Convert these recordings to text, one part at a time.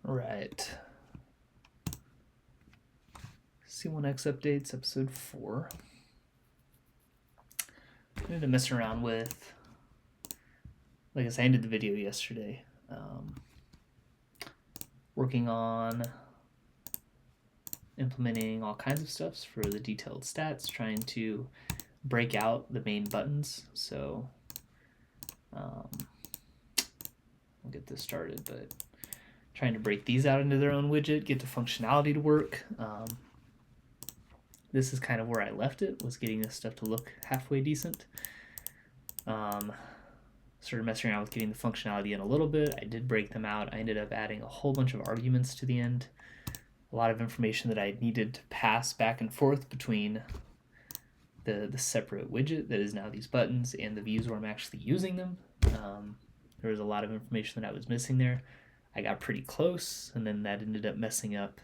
All right. C1x Updates, episode 4. I need to mess around with, like I said, I ended the video yesterday, working on implementing all kinds of stuff for the detailed stats, trying to break out the main buttons. So we'll get this started, but trying to break these out into their own widget, get the functionality to work. This is kind of where I left it, was getting this stuff to look halfway decent. Started messing around with getting the functionality in a little bit. I did break them out. I ended up adding a whole bunch of arguments to the end. A lot of information that I needed to pass back and forth between the separate widget that is now these buttons and the views where I'm actually using them. There was a lot of information that I was missing there. I got pretty close, and then that ended up messing up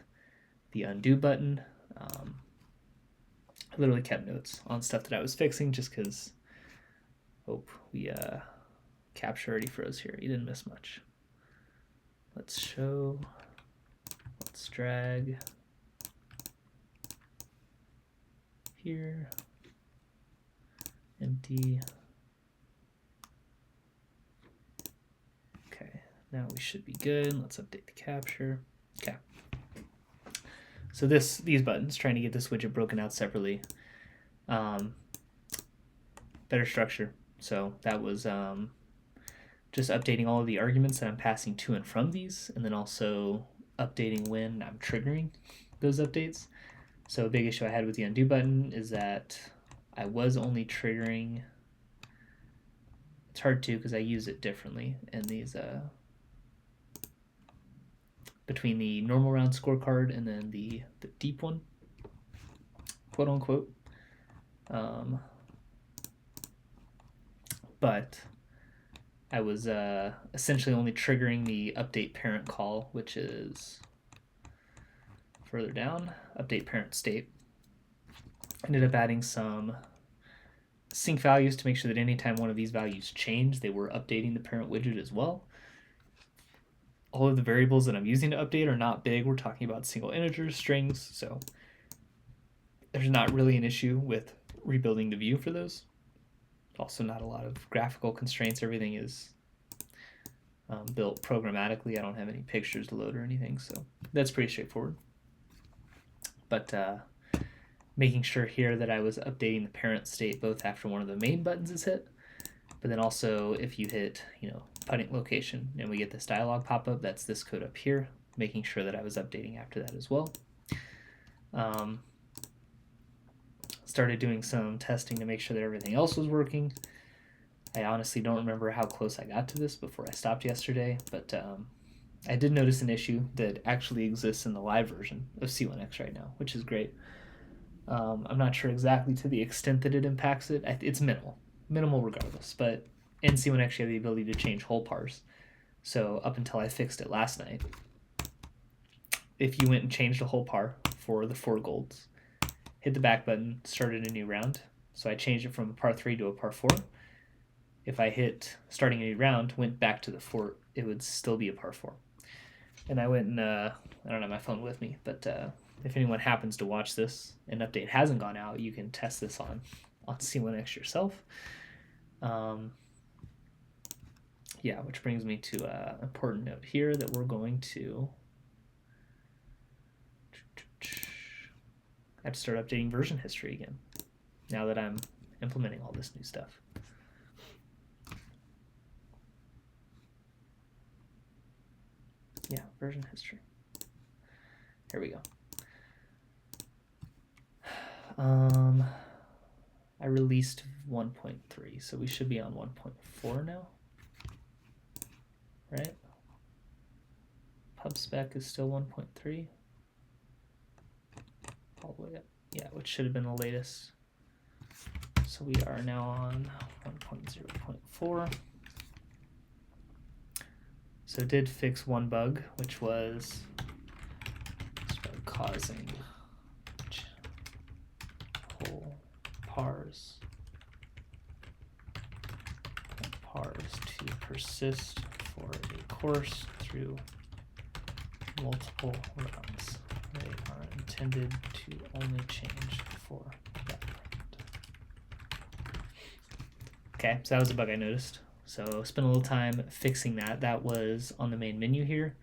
the undo button. I literally kept notes on stuff that I was fixing just because, we capture already froze here. You didn't miss much. Let's show, let's drag here, empty. Okay, now we should be good. Let's update the capture. Okay. So these buttons, trying to get this widget broken out separately. Better structure. So that was just updating all of the arguments that I'm passing to and from these, and then also updating when I'm triggering those updates. So a big issue I had with the undo button is that I was only triggering, it's hard to because I use it differently in these between the normal round scorecard and then the deep one, quote unquote. But I was essentially only triggering the update parent call, which is further down, update parent state. Ended up adding some sync values to make sure that anytime one of these values changed, they were updating the parent widget as well. All of the variables that I'm using to update are not big. We're talking about single integers, strings, so there's not really an issue with rebuilding the view for those. Also not a lot of graphical constraints. Everything is built programmatically. I don't have any pictures to load or anything, so that's pretty straightforward. But making sure here that I was updating the parent state both after one of the main buttons is hit, but then also if you hit, putting location and we get this dialog pop up, that's this code up here, making sure that I was updating after that as well. Started doing some testing to make sure that everything else was working. I honestly don't remember how close I got to this before I stopped yesterday, but I did notice an issue that actually exists in the live version of C1x right now, which is great. I'm not sure exactly to the extent that it impacts it. It's minimal regardless, but in C1x you have the ability to change whole pars. So up until I fixed it last night, if you went and changed a whole par for the 4 golds, hit the back button, started a new round. So I changed it from a par 3 to a par 4. If I hit starting a new round, went back to the 4, it would still be a par 4. And I went and, I don't have my phone with me, but if anyone happens to watch this, an update hasn't gone out, you can test this on C1x yourself. Yeah, which brings me to an important note here that we're going to I have to start updating version history again now that I'm implementing all this new stuff. Yeah, version history. Here we go. I released 1.3, so we should be on 1.4 now, right? Pub spec is still 1.3. All the way up, yeah, which should have been the latest. So we are now on 1.0.4. So it did fix one bug, which was causing whole pars to persist for a course through multiple rungs. They are intended to only change for that print. Okay, so that was a bug I noticed. So spent a little time fixing that. That was on the main menu here.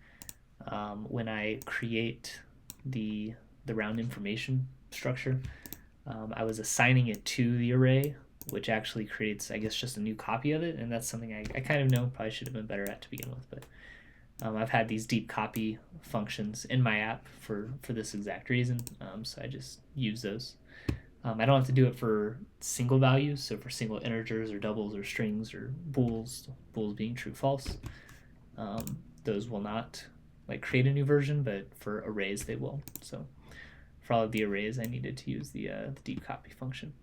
When I create the round information structure, I was assigning it to the array, which actually creates, I guess, just a new copy of it, and that's something I kind of know, probably should have been better at to begin with, but I've had these deep copy functions in my app for this exact reason, so I just use those. I don't have to do it for single values, so for single integers or doubles or strings or bools being true, false, those will not like create a new version, but for arrays they will. So for all of the arrays I needed to use the deep copy function.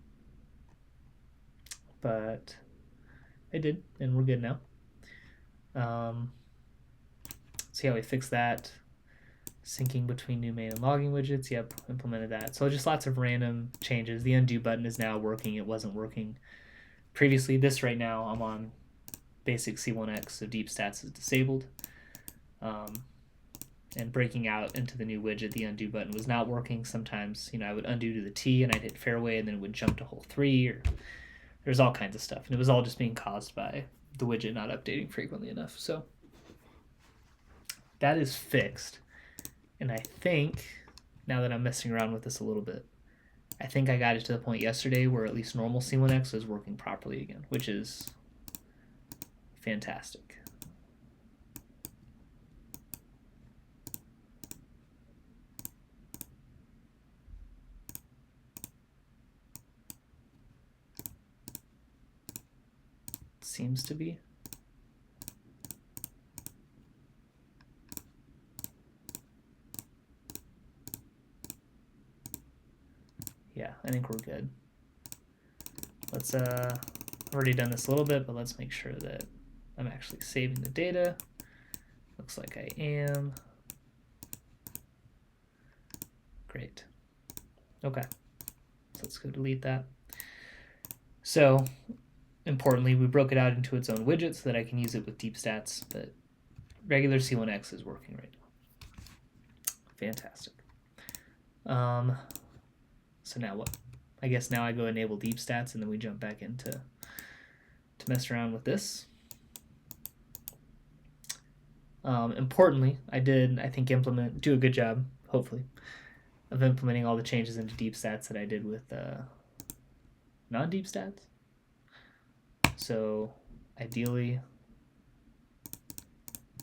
But I did, and we're good now. See how we fix that. Syncing between new main and logging widgets. Yep, implemented that. So just lots of random changes. The undo button is now working. It wasn't working previously. This right now, I'm on basic C1x, so deep stats is disabled. And breaking out into the new widget, the undo button was not working. Sometimes, I would undo to the T and I'd hit fairway and then it would jump to hole 3, or there's all kinds of stuff. And it was all just being caused by the widget not updating frequently enough. So that is fixed. And I think, now that I'm messing around with this a little bit, I think I got it to the point yesterday where at least normal C1x is working properly again, which is fantastic. Seems to be. Yeah, I think we're good. Let's I've already done this a little bit, but let's make sure that I'm actually saving the data. Looks like I am. Great. Okay, so let's go delete that. So importantly, we broke it out into its own widget so that I can use it with deep stats, but regular C1x is working right now. Fantastic. So now what? I guess now I go enable deep stats and then we jump back into to mess around with this. Importantly, I think do a good job, hopefully, of implementing all the changes into deep stats that I did with non-deep stats. So ideally,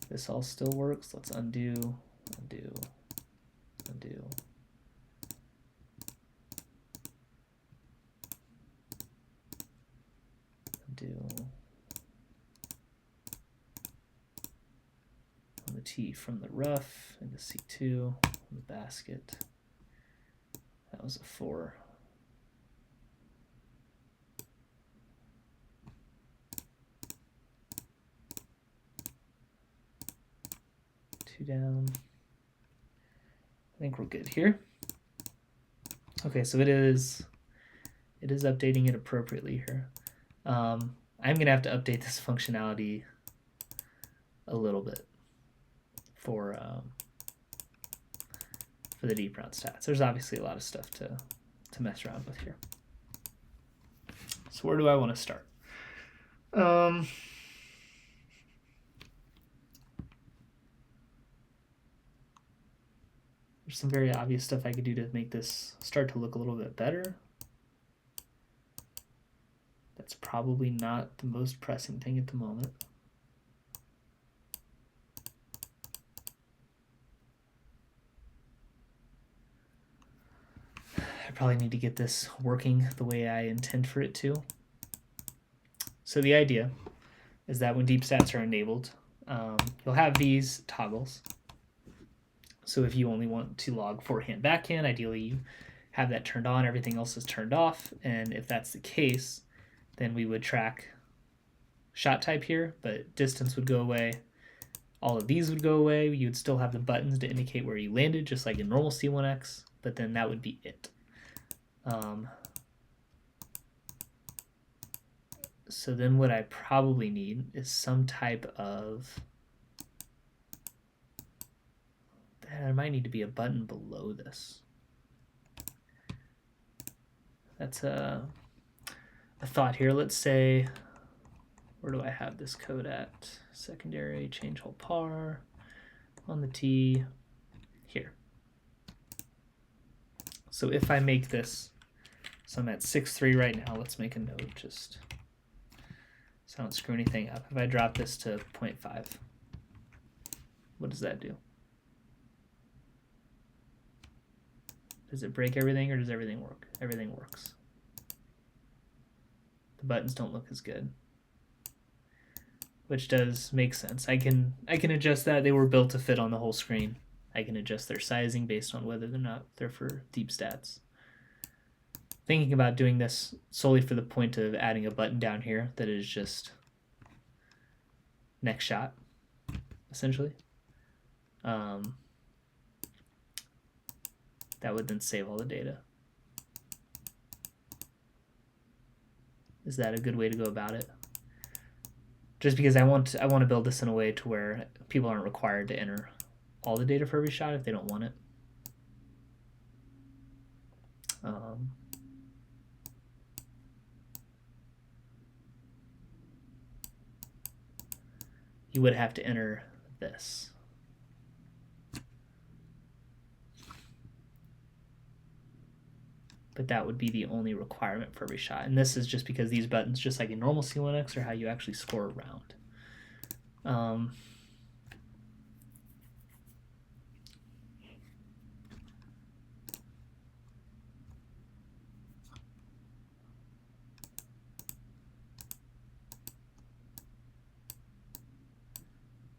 this all still works. Let's undo, undo, undo. Undo. On the T from the rough into C2 on the basket. That was a 4. Down. I think we're good here. Okay, so it is updating it appropriately here. I'm gonna have to update this functionality a little bit for the deep round stats. There's obviously a lot of stuff to mess around with here. So where do I want to start? There's some very obvious stuff I could do to make this start to look a little bit better. That's probably not the most pressing thing at the moment. I probably need to get this working the way I intend for it to. So the idea is that when deep stats are enabled, you'll have these toggles. So if you only want to log forehand, backhand, ideally you have that turned on, everything else is turned off. And if that's the case, then we would track shot type here, but distance would go away. All of these would go away. You would still have the buttons to indicate where you landed, just like in normal C1x, but then that would be it. So then what I probably need is some type of, what the And there might need to be a button below this. That's a thought here. Let's say, where do I have this code at? Secondary, change whole par, on the T, here. So if I make this, so I'm at 6.3 right now, let's make a note just so I don't screw anything up. If I drop this to 0.5, what does that do? Does it break everything or does everything work? Everything works. The buttons don't look as good, which does make sense. I can adjust that. They were built to fit on the whole screen. I can adjust their sizing based on whether they're for deep stats. Thinking about doing this solely for the point of adding a button down here that is just next shot, essentially. That would then save all the data. Is that a good way to go about it? Just because I want to build this in a way to where people aren't required to enter all the data for every shot if they don't want it. You would have to enter this. But that would be the only requirement for every shot. And this is just because these buttons, just like in normal C1x, are how you actually score a round.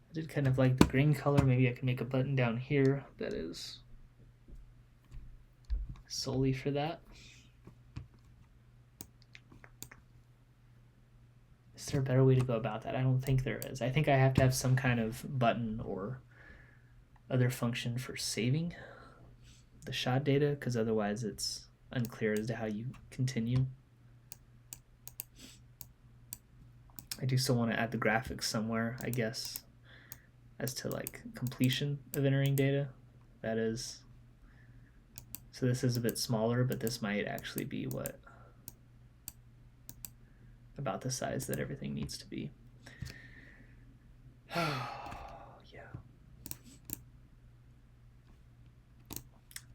I did kind of like the green color. Maybe I can make a button down here that is solely for that. Is there a better way to go about that? I don't think there is. I think I have to have some kind of button or other function for saving the shot data, because otherwise it's unclear as to how you continue. I do still want to add the graphics somewhere, I guess, as to like completion of entering data. That is, so this is a bit smaller, but this might actually be what, about the size that everything needs to be. Yeah.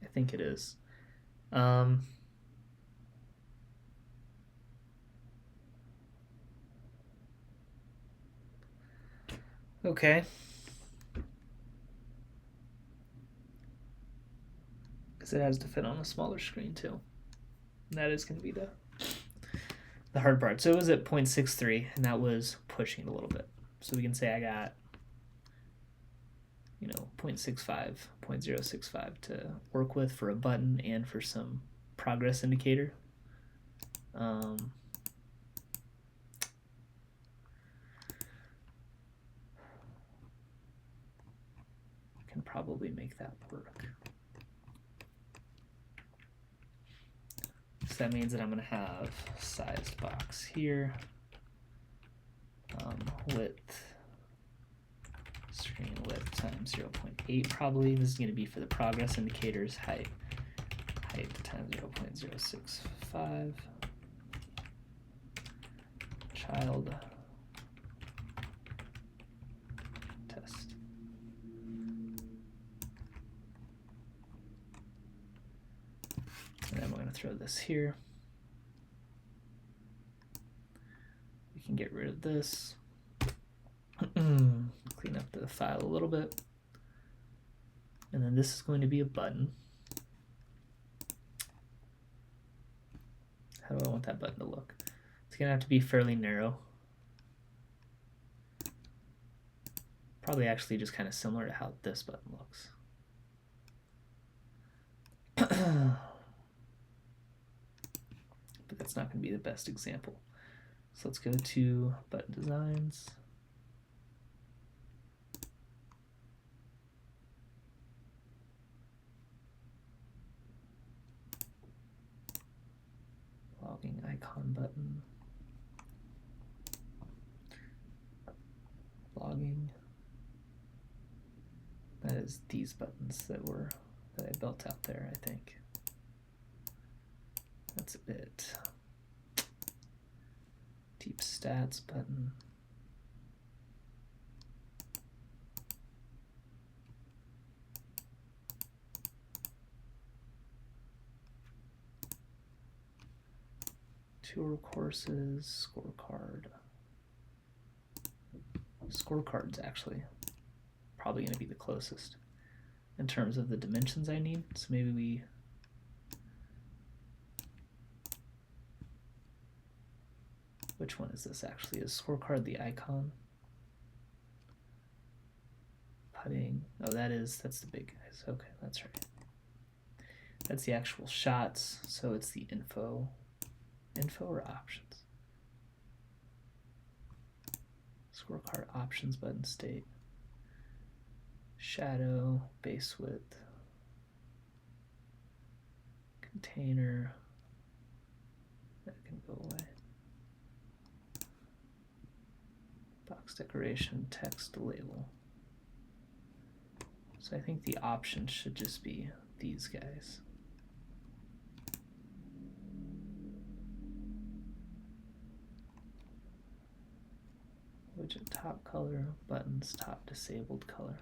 I think it is. Okay. Because it has to fit on a smaller screen too. And that is going to be the hard part. So it was at 0.63, and that was pushing it a little bit. So we can say I got, 0.65, 0.065 to work with for a button and for some progress indicator. Can probably make that work. So that means that I'm going to have sized box here, width, screen width times 0.8 probably. This is going to be for the progress indicators, height times 0.065, child test. And then we're going to throw this here. We can get rid of this. Clean up the file a little bit. And then this is going to be a button. How do I want that button to look? It's going to have to be fairly narrow. Probably actually just kind of similar to how this button looks. But that's not going to be the best example. So let's go to button designs. Logging icon button. Logging. That is is these buttons that I built out there, I think. That's a bit. Deep stats button. Tour courses, scorecard. Scorecard's actually probably going to be the closest in terms of the dimensions I need. So maybe we which one is this actually? Is scorecard the icon? Putting. Oh, that's the big guys. Okay, that's right. That's the actual shots. So it's the info or options. Scorecard options button state. Shadow, base width, container. That can go away. Box decoration, text label. So I think the options should just be these guys. Widget top color, buttons top disabled color.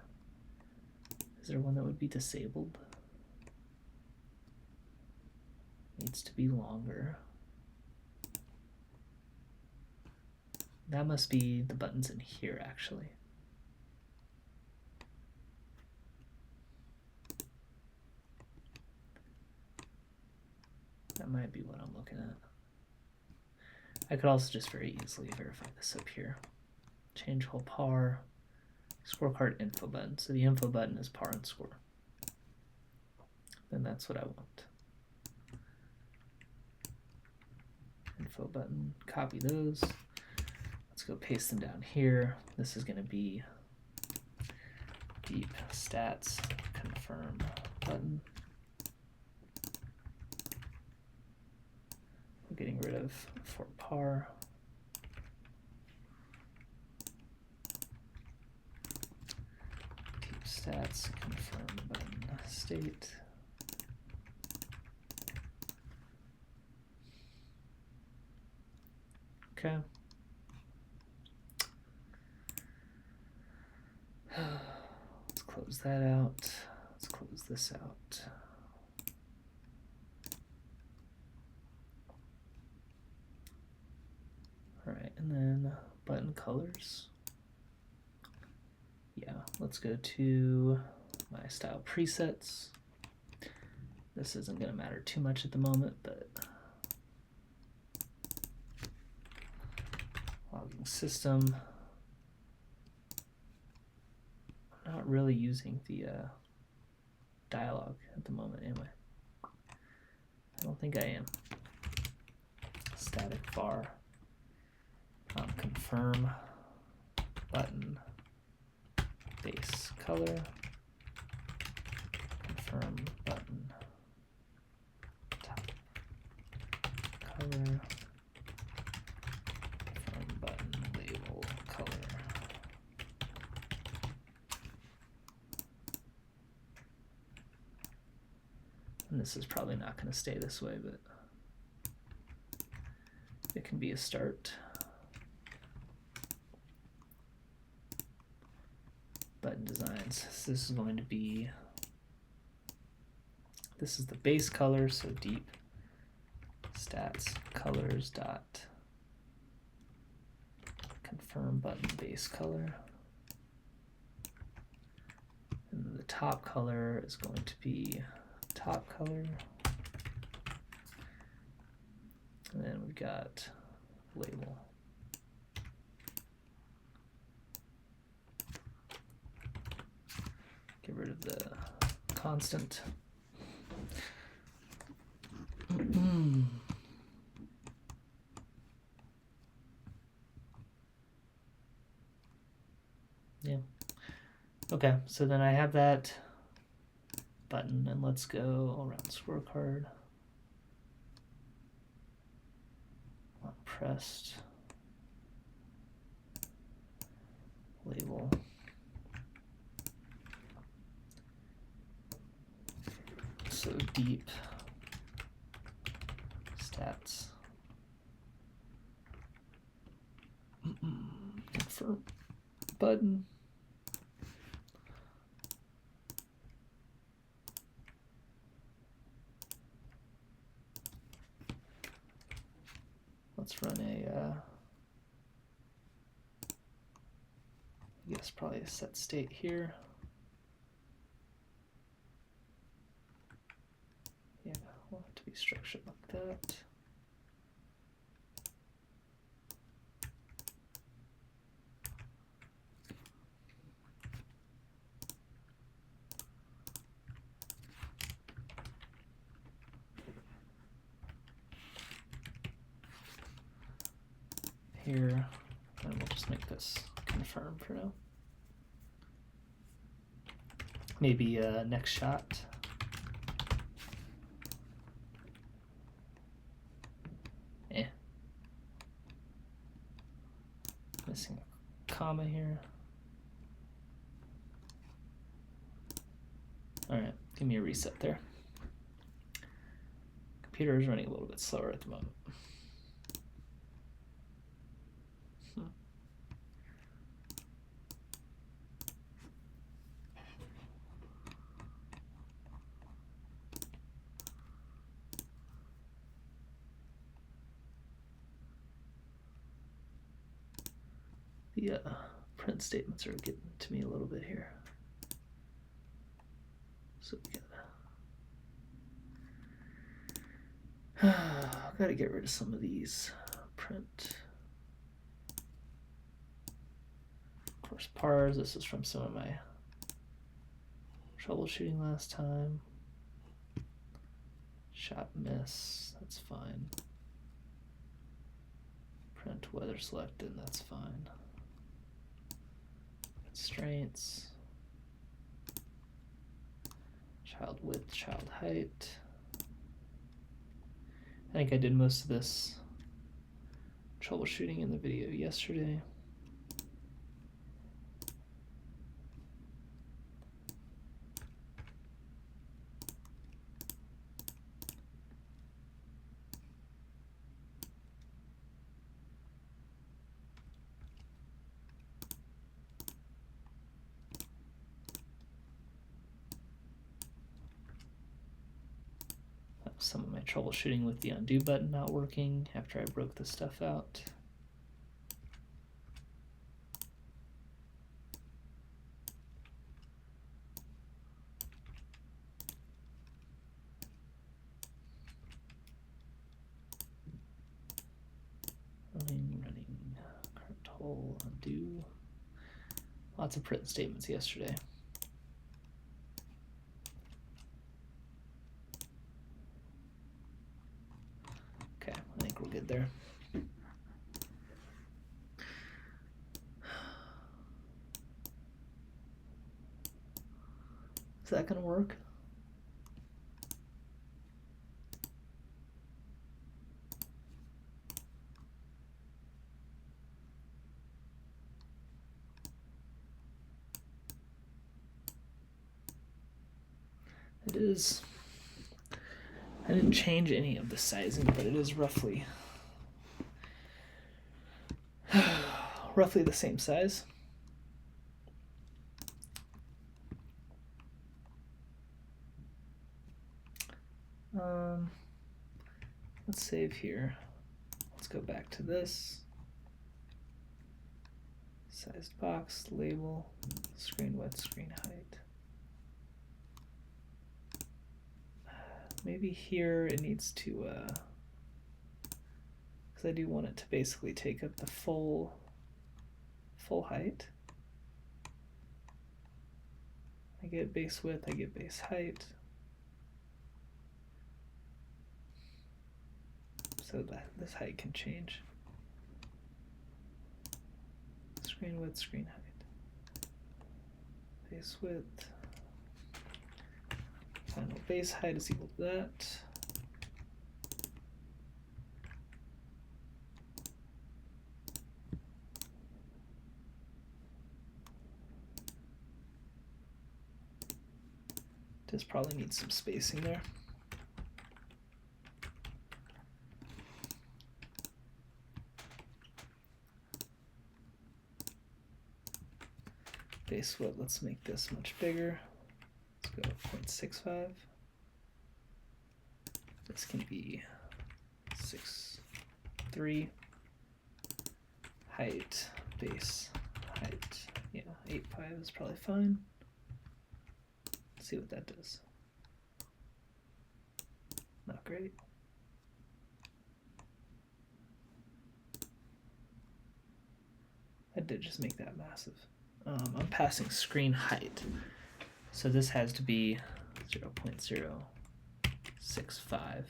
Is there one that would be disabled? Needs to be longer. That must be the buttons in here actually. That might be what I'm looking at. I could also just very easily verify this up here. Change whole par, scorecard info button. So the info button is par and score. Then that's what I want. Info button, copy those. Let's go paste them down here. This is going to be deep stats confirm button. We're getting rid of for par. Deep stats confirm button state. Okay. Let's close that out. Let's close this out. All right, and then button colors. Yeah, let's go to my style presets. This isn't going to matter too much at the moment, but logging system. I'm not really using the dialog at the moment, am I? I don't think I am. Static var confirm button base color, confirm button top color, confirm button label color. And this is probably not going to stay this way, but it can be a start. Button designs. So this is going to be, this is the base color, so deep stats colors dot confirm button base color. And then the top color is going to be top color. And then we've got label. Get rid of the constant. Yeah. Okay, so then I have that button, and let's go around scorecard. Pressed. Label. so deep. Stats. Confirm button. Let's run a, I guess probably a set state here. Yeah, we'll have to be structured like that. Here, and we'll just make this confirm for now. Maybe next shot. Missing a comma here. All right, give me a reset there. Computer is running a little bit slower at the moment. The print statements are getting to me a little bit here. So we gotta get rid of some of these print. Of course, pars. This is from some of my troubleshooting last time. Shot miss. That's fine. Print weather selected. That's fine. Constraints, child width, child height. I think I did most of this troubleshooting in the video yesterday. Some of my troubleshooting with the undo button not working after I broke the stuff out. Running, current hole, undo. Lots of print statements yesterday. I think we're good there. Is that going to work? It is. I didn't change any of the sizing, but it is roughly the same size. Let's save here. Let's go back to this. Sized box, label, screen width, screen height. Maybe here it needs to, because I do want it to basically take up the full height. I get base width, I get base height. So that this height can change. Screen width, screen height. Base width. Final base height is equal to that. Does probably need some spacing there. Base width, let's make this much bigger. Let's go 0.65. This can be 6.3. Height, base, height, yeah, 8.5 is probably fine. Let's see what that does. Not great. That did just make that massive. I'm passing screen height. So this has to be 0.065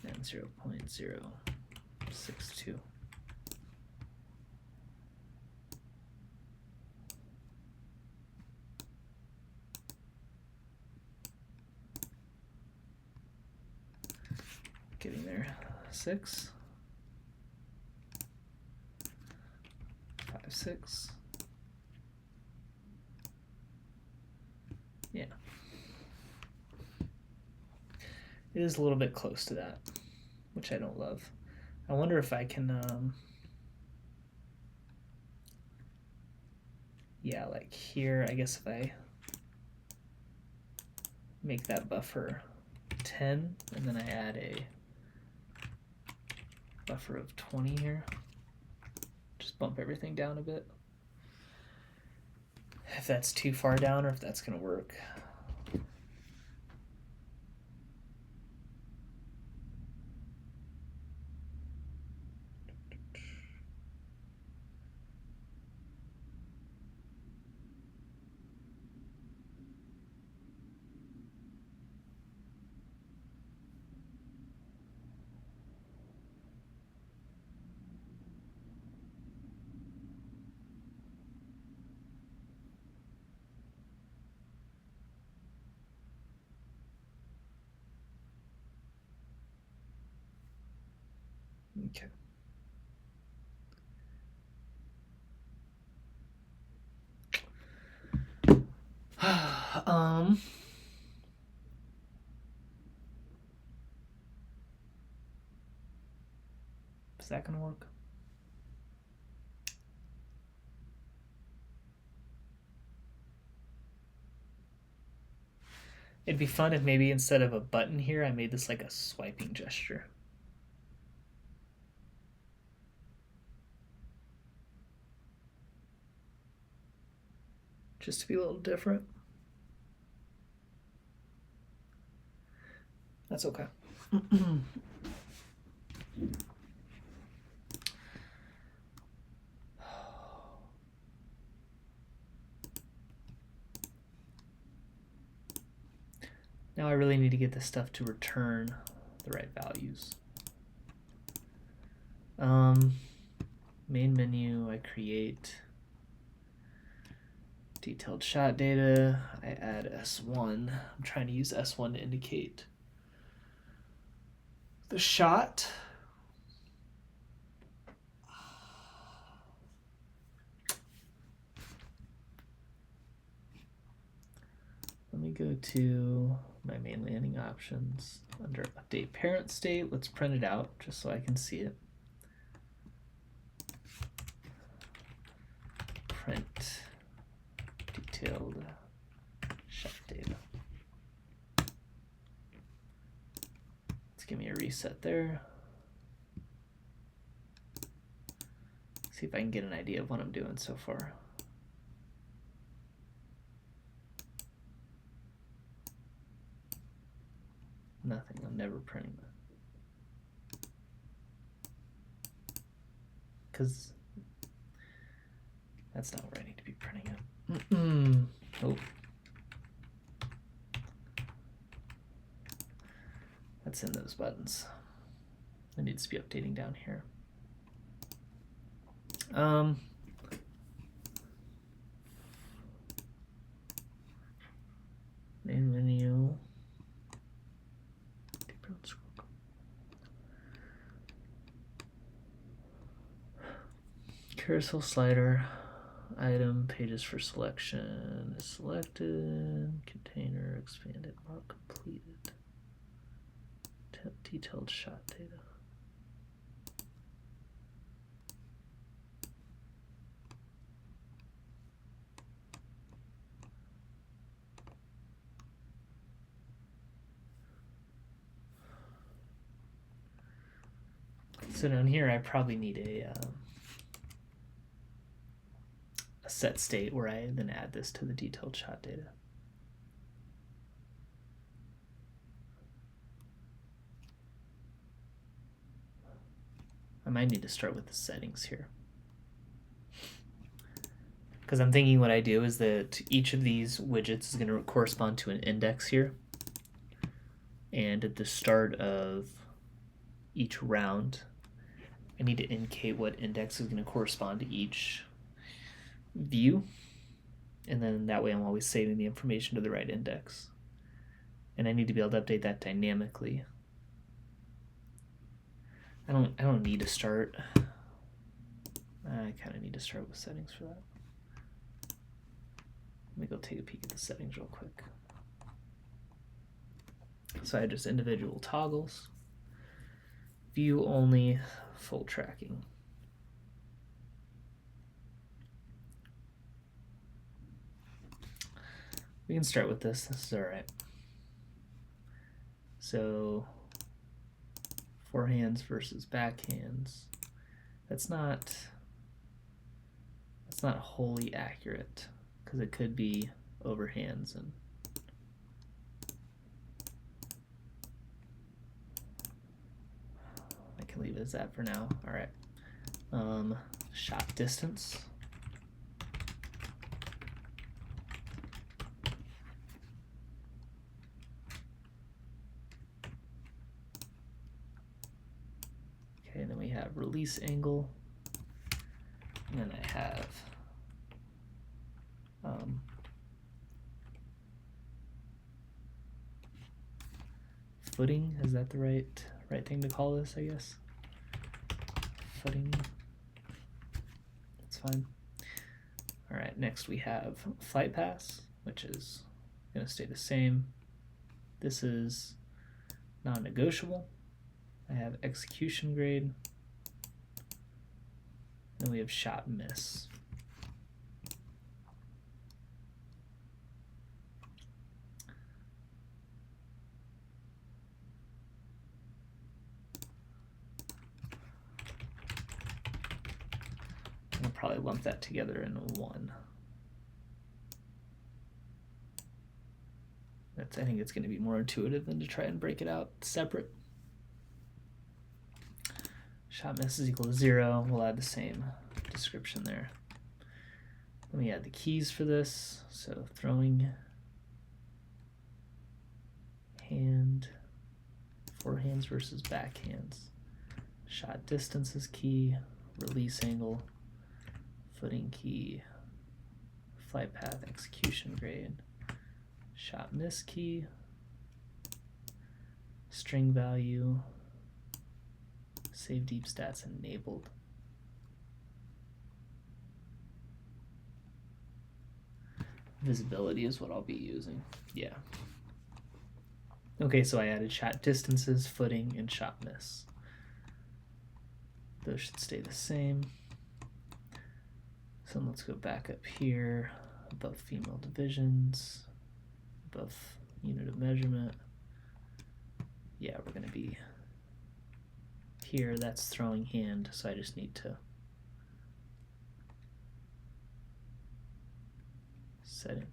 and 0.062. Getting there. 6, 5, 6. Yeah. It is a little bit close to that, which I don't love. I wonder if I can, yeah, like here, I guess if I make that buffer 10, and then I add a buffer of 20 here, just bump everything down a bit. If that's too far down or if that's going to work. Okay. Is that gonna work? It'd be fun if maybe instead of a button here, I made this like a swiping gesture. Just to be a little different. That's okay. Now I really need to get this stuff to return the right values. Main menu, I create detailed shot data. I add S1. I'm trying to use S1 to indicate the shot. Let me go to my main landing options under update parent state. Let's print it out just so I can see it. Print detailed shot data. Let's give me a reset there. See if I can get an idea of what I'm doing so far. Nothing, I'm never printing that. Because that's not where I need to be printing it. Oh. That's in those buttons. It needs to be updating down here. Main menu. Carousel slider. item, pages for selection is selected, container expanded, mark completed, detailed shot data. So down here, I probably need a set state where I then add this to the detailed shot data. I might need to start with the settings here. Because I'm thinking what I do is that each of these widgets is going to correspond to an index here. And at the start of each round, I need to indicate what index is going to correspond to each view. And then that way I'm always saving the information to the right index. And I need to be able to update that dynamically. I don't need to start. I kind of need to start with settings for that. Let me go take a peek at the settings real quick. So I have just individual toggles, view only, full tracking. We can start with this. This is all right. So forehands versus backhands. That's not wholly accurate because it could be overhands, and I can leave it as that for now. All right. Shot distance. Okay, then we have release angle, and then I have footing. Is that the right thing to call this, I guess? Footing. That's fine. All right, next we have flight paths, which is going to stay the same. This is non-negotiable. I have execution grade. Then we have shot miss. I'll probably lump that together in one. I think it's going to be more intuitive than to try and break it out separate. Shot miss is equal to 0. We'll add the same description there. Let me add the keys for this. So throwing hand, forehands versus backhands. Shot distance is key, release angle, footing key, flight path execution grade, shot miss key, string value, save deep stats enabled. Visibility is what I'll be using. Yeah. Okay, so I added shot distances, footing, and shot miss. Those should stay the same. So let's go back up here, above female divisions, above unit of measurement. Yeah, we're going to be here. That's throwing hand, so I just need to set it.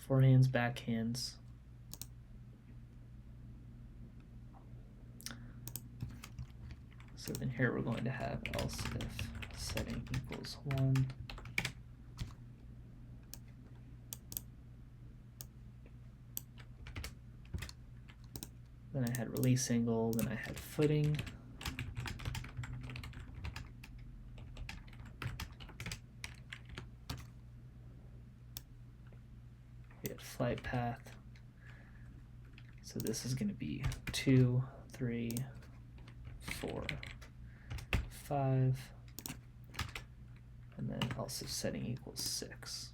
Forehands, backhands. So then here we're going to have else if setting equals 1. Then I had release angle, then I had footing. We had flight path. So this is going to be 2, 3, 4, 5. and then else if setting equals 6.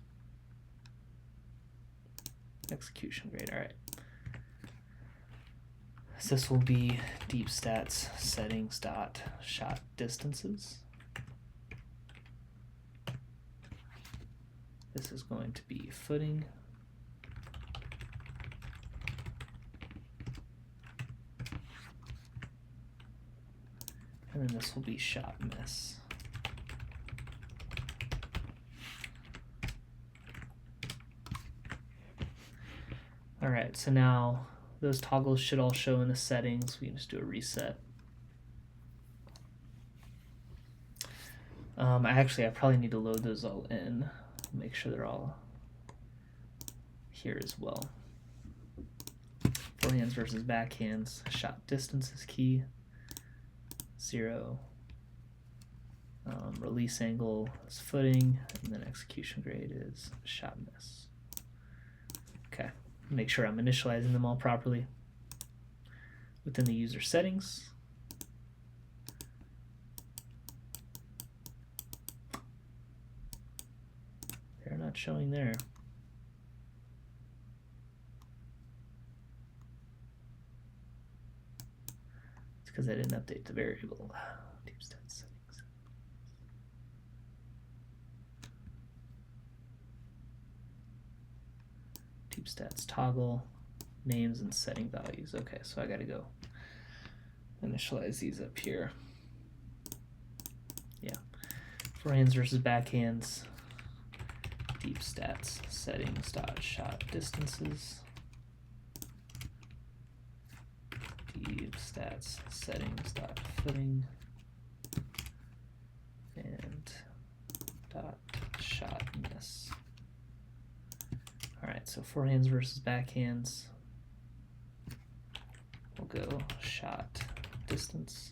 Execution grade, all right. So this will be deep stats settings dot shot distances. This is going to be footing. And then this will be shot miss. All right, so now those toggles should all show in the settings. We can just do a reset. I probably need to load those all in. Make sure they're all here as well. Forehands versus backhands. Shot distance is key. 0. Release angle is footing, and then execution grade is shot miss. Okay, make sure I'm initializing them all properly. Within the user settings, they're not showing there. It's because I didn't update the variable. Deep stats settings. Deep stats toggle, names and setting values. Okay, so I gotta go initialize these up here. Yeah, forehands versus backhands. Deep stats settings dot shot distances. Deep stats settings dot footing and dot shot miss. All right, so forehands versus backhands. We'll go shot distance.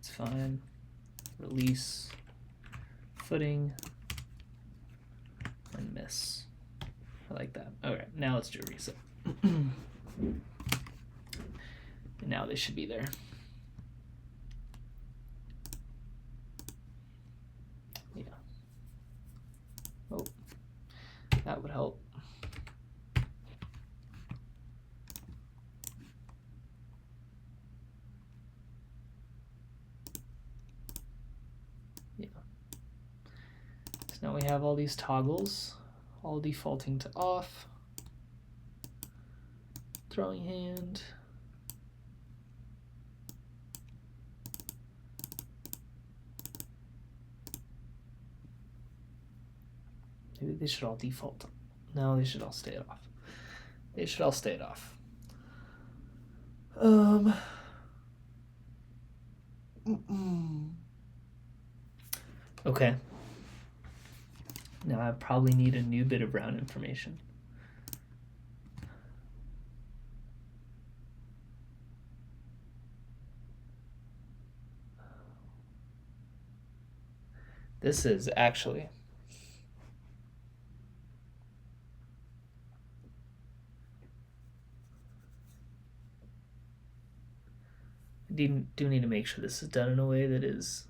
It's fine. Release, footing, and miss. I like that. All right, now let's do a reset. And now they should be there. Yeah. Oh, that would help. Yeah. So now we have all these toggles, all defaulting to off. Throwing hand. Maybe they should all default. No, they should all stay off. They should all stay off. Okay. Now I probably need a new bit of round information. This is actually do need to make sure this is done in a way that is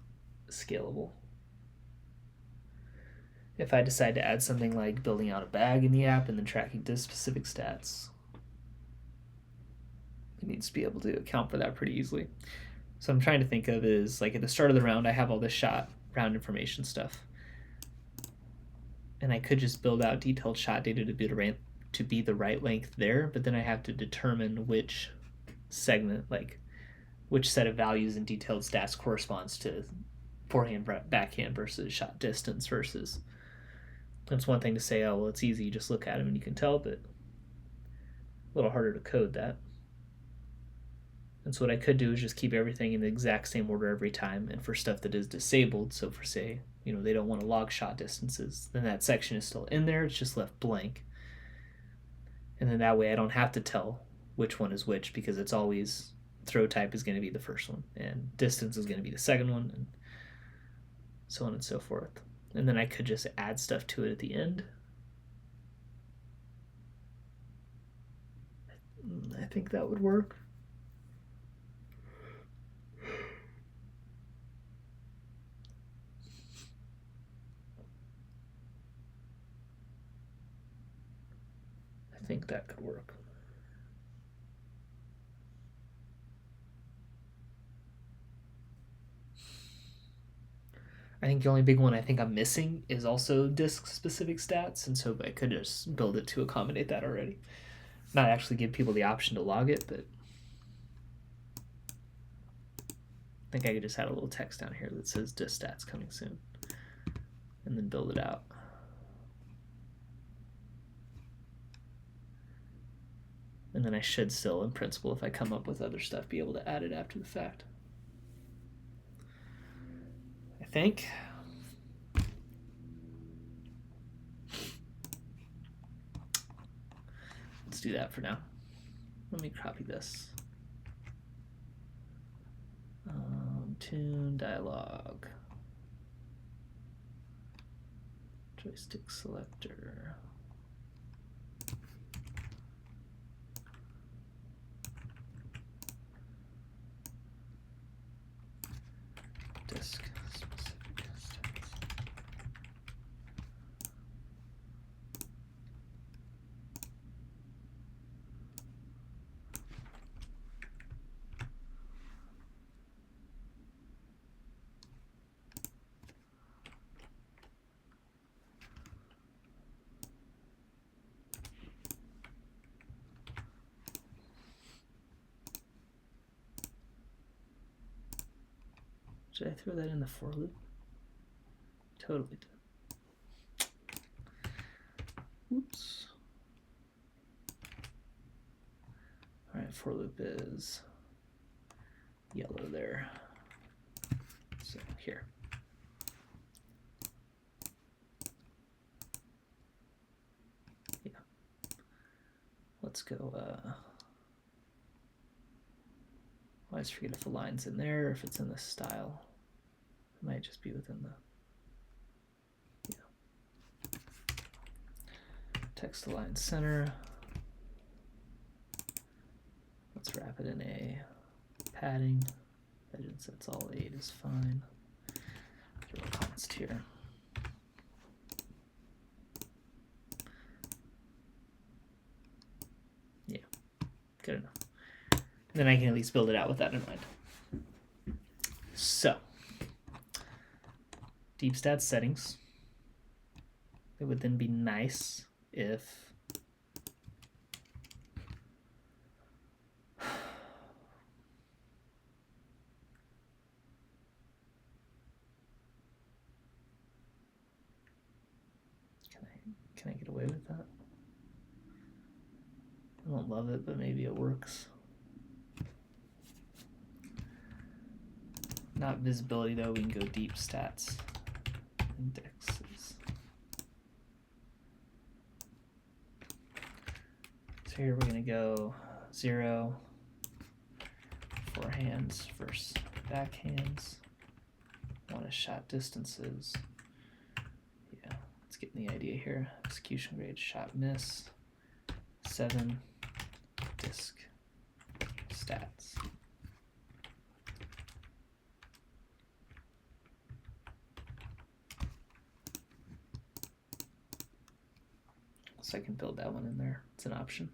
scalable. If I decide to add something like building out a bag in the app and then tracking this specific stats, it needs to be able to account for that pretty easily. So I'm trying to think of is like at the start of the round, I have all this shot round information stuff. And I could just build out detailed shot data to be the right length there, but then I have to determine which segment, like which set of values in detailed stats corresponds to forehand, backhand versus shot distance versus. That's one thing to say, oh, well, it's easy, you just look at them and you can tell, but a little harder to code that. And so what I could do is just keep everything in the exact same order every time, and for stuff that is disabled, so for say, they don't want to log shot distances, then that section is still in there, it's just left blank. And then that way I don't have to tell which one is which, because it's always throw type is going to be the first one, and distance is going to be the second one, and so on and so forth. And then I could just add stuff to it at the end. I think that would work. think that could work. I think the only big one I think I'm missing is also disk-specific stats, and so I could just build it to accommodate that already. Not actually give people the option to log it, but I think I could just add a little text down here that says disk stats coming soon, and then build it out. And then I should still, in principle, if I come up with other stuff, be able to add it after the fact. I think. Let's do that for now. Let me copy this. Tune dialog. Joystick selector. Disk specific stats. Should I throw that in the for loop? Totally did. Oops. All right, for loop is yellow there. So here. Yeah. Let's go. I always forget if the line's in there or if it's in the style. It might just be within the. Text align center. Let's wrap it in a padding. Legend sets all 8 is fine. Throw a const here. Yeah, good enough. And then I can at least build it out with that in mind. So, deep stats settings. It would then be nice if can I get away with that? I don't love it, but maybe it works. Not visibility though, we can go deep stats indexes. So here we're gonna go 0 forehands versus backhands. One is shot distances. Yeah, let's get the idea here. Execution grade, shot miss. 7 disk stats. So I can build that one in there. It's an option.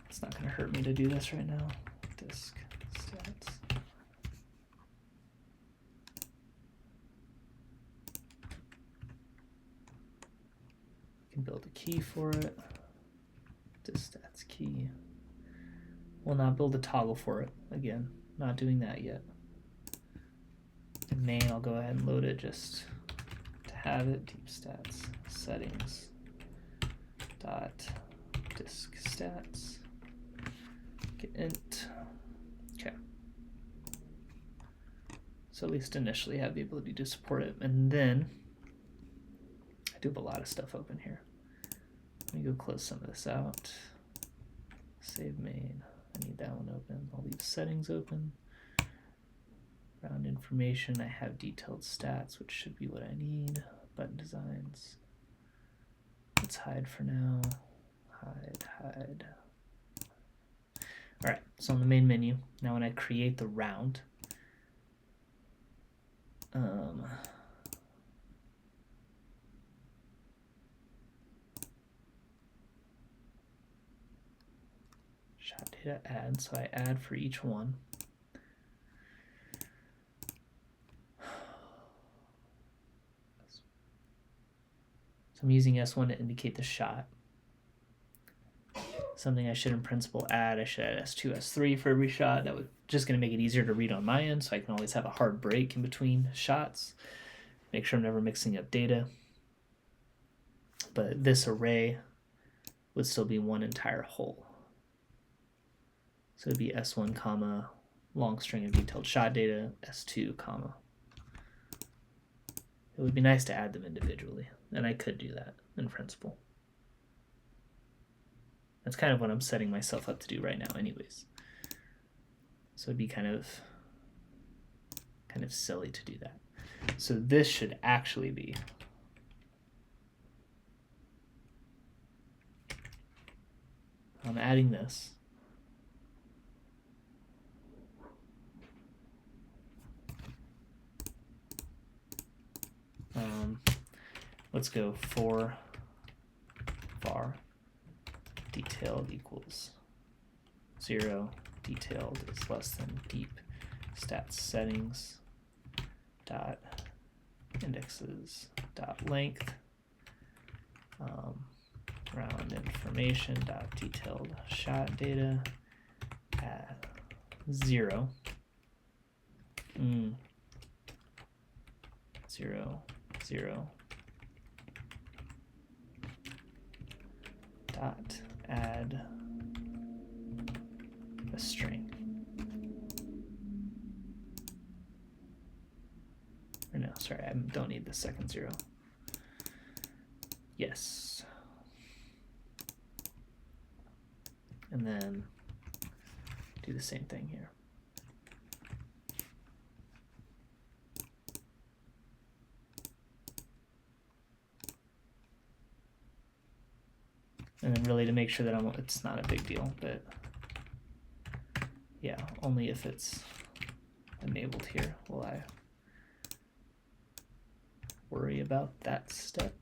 It's not going to hurt me to do this right now. Disk stats. I can build a key for it. Disk stats key. Will not build a toggle for it. Again, not doing that yet. In main, I'll go ahead and load it just to have it. Deep stats settings dot disk stats get int. Okay. So at least initially have the ability to support it, and then I do have a lot of stuff open here. Let me go close some of this out. Save main. I need that one open. I'll leave settings open. Round information. I have detailed stats, which should be what I need. Button designs. Let's hide for now. Hide. All right, so on the main menu, now when I create the round, shot data add, so I add for each one. So I'm using S1 to indicate the shot. Something I should in principle add, I should add S2, S3 for every shot. That would just going to make it easier to read on my end, so I can always have a hard break in between shots. Make sure I'm never mixing up data. But this array would still be one entire whole. So it'd be S1, comma, long string of detailed shot data, S2, comma. It would be nice to add them individually, and I could do that in principle. That's kind of what I'm setting myself up to do right now anyways. So it'd be kind of silly to do that. So this should actually be I'm adding this. Let's go for var detailed equals 0, detailed is less than deep stats settings dot indexes dot length round information dot detailed shot data at 0 0 0 dot add a string. Or no, sorry, I don't need the second 0. Yes. And then do the same thing here. And then really to make sure that it's not a big deal, but yeah, only if it's enabled here will I worry about that step.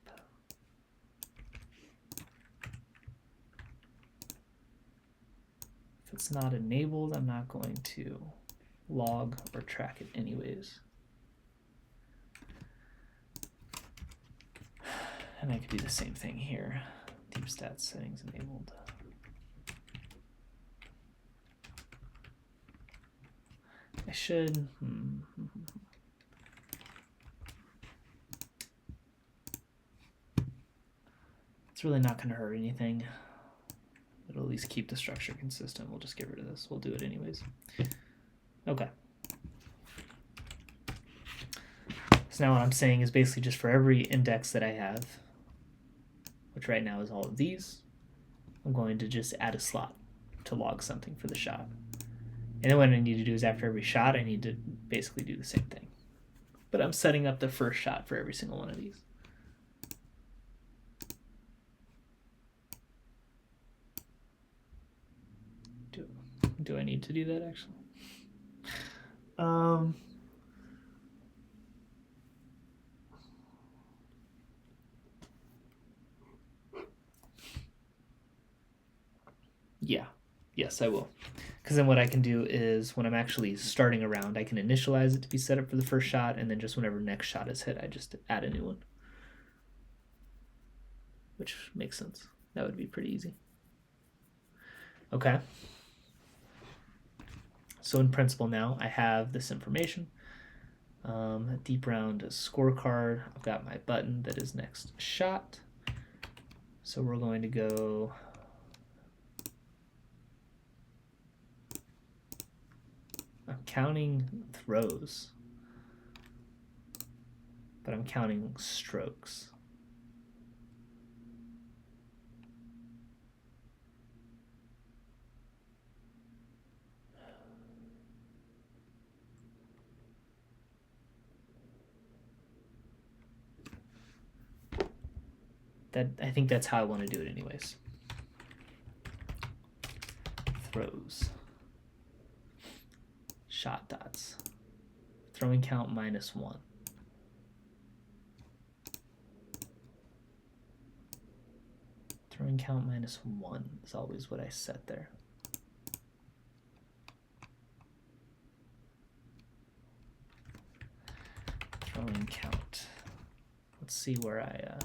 If it's not enabled, I'm not going to log or track it anyways. And I could do the same thing here. Deep stats settings enabled. I should. It's really not going to hurt anything. It'll at least keep the structure consistent. We'll just get rid of this. We'll do it anyways. Okay. So now what I'm saying is basically just for every index that I have, which right now is all of these, I'm going to just add a slot to log something for the shot. And then what I need to do is after every shot, I need to basically do the same thing. But I'm setting up the first shot for every single one of these. Do I need to do that actually? Yeah, yes, I will. Because then what I can do is when I'm actually starting a round, I can initialize it to be set up for the first shot, and then just whenever next shot is hit, I just add a new one. Which makes sense. That would be pretty easy. Okay. So in principle now, I have this information. Deep round scorecard. I've got my button that is next shot. So we're going to go I'm counting throws, but I'm counting strokes. I think that's how I want to do it anyways. Throws. shot dots. Throwing count -1. Throwing count -1 is always what I set there. Throwing count. Let's see where I,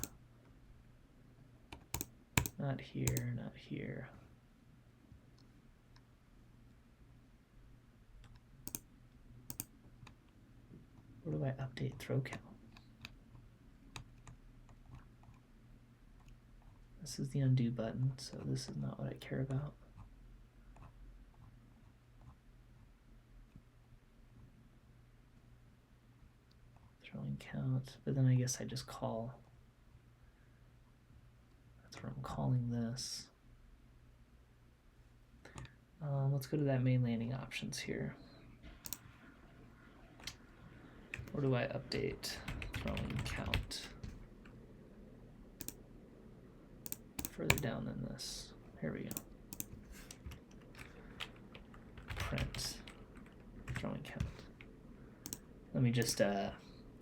not here, not here. Where do I update throw count? This is the undo button, so this is not what I care about. Throwing count, but then I guess I just call. That's where I'm calling this. Let's go to that main landing options here. Where do I update throwing count? Further down than this. Here we go. Print throwing count. Let me just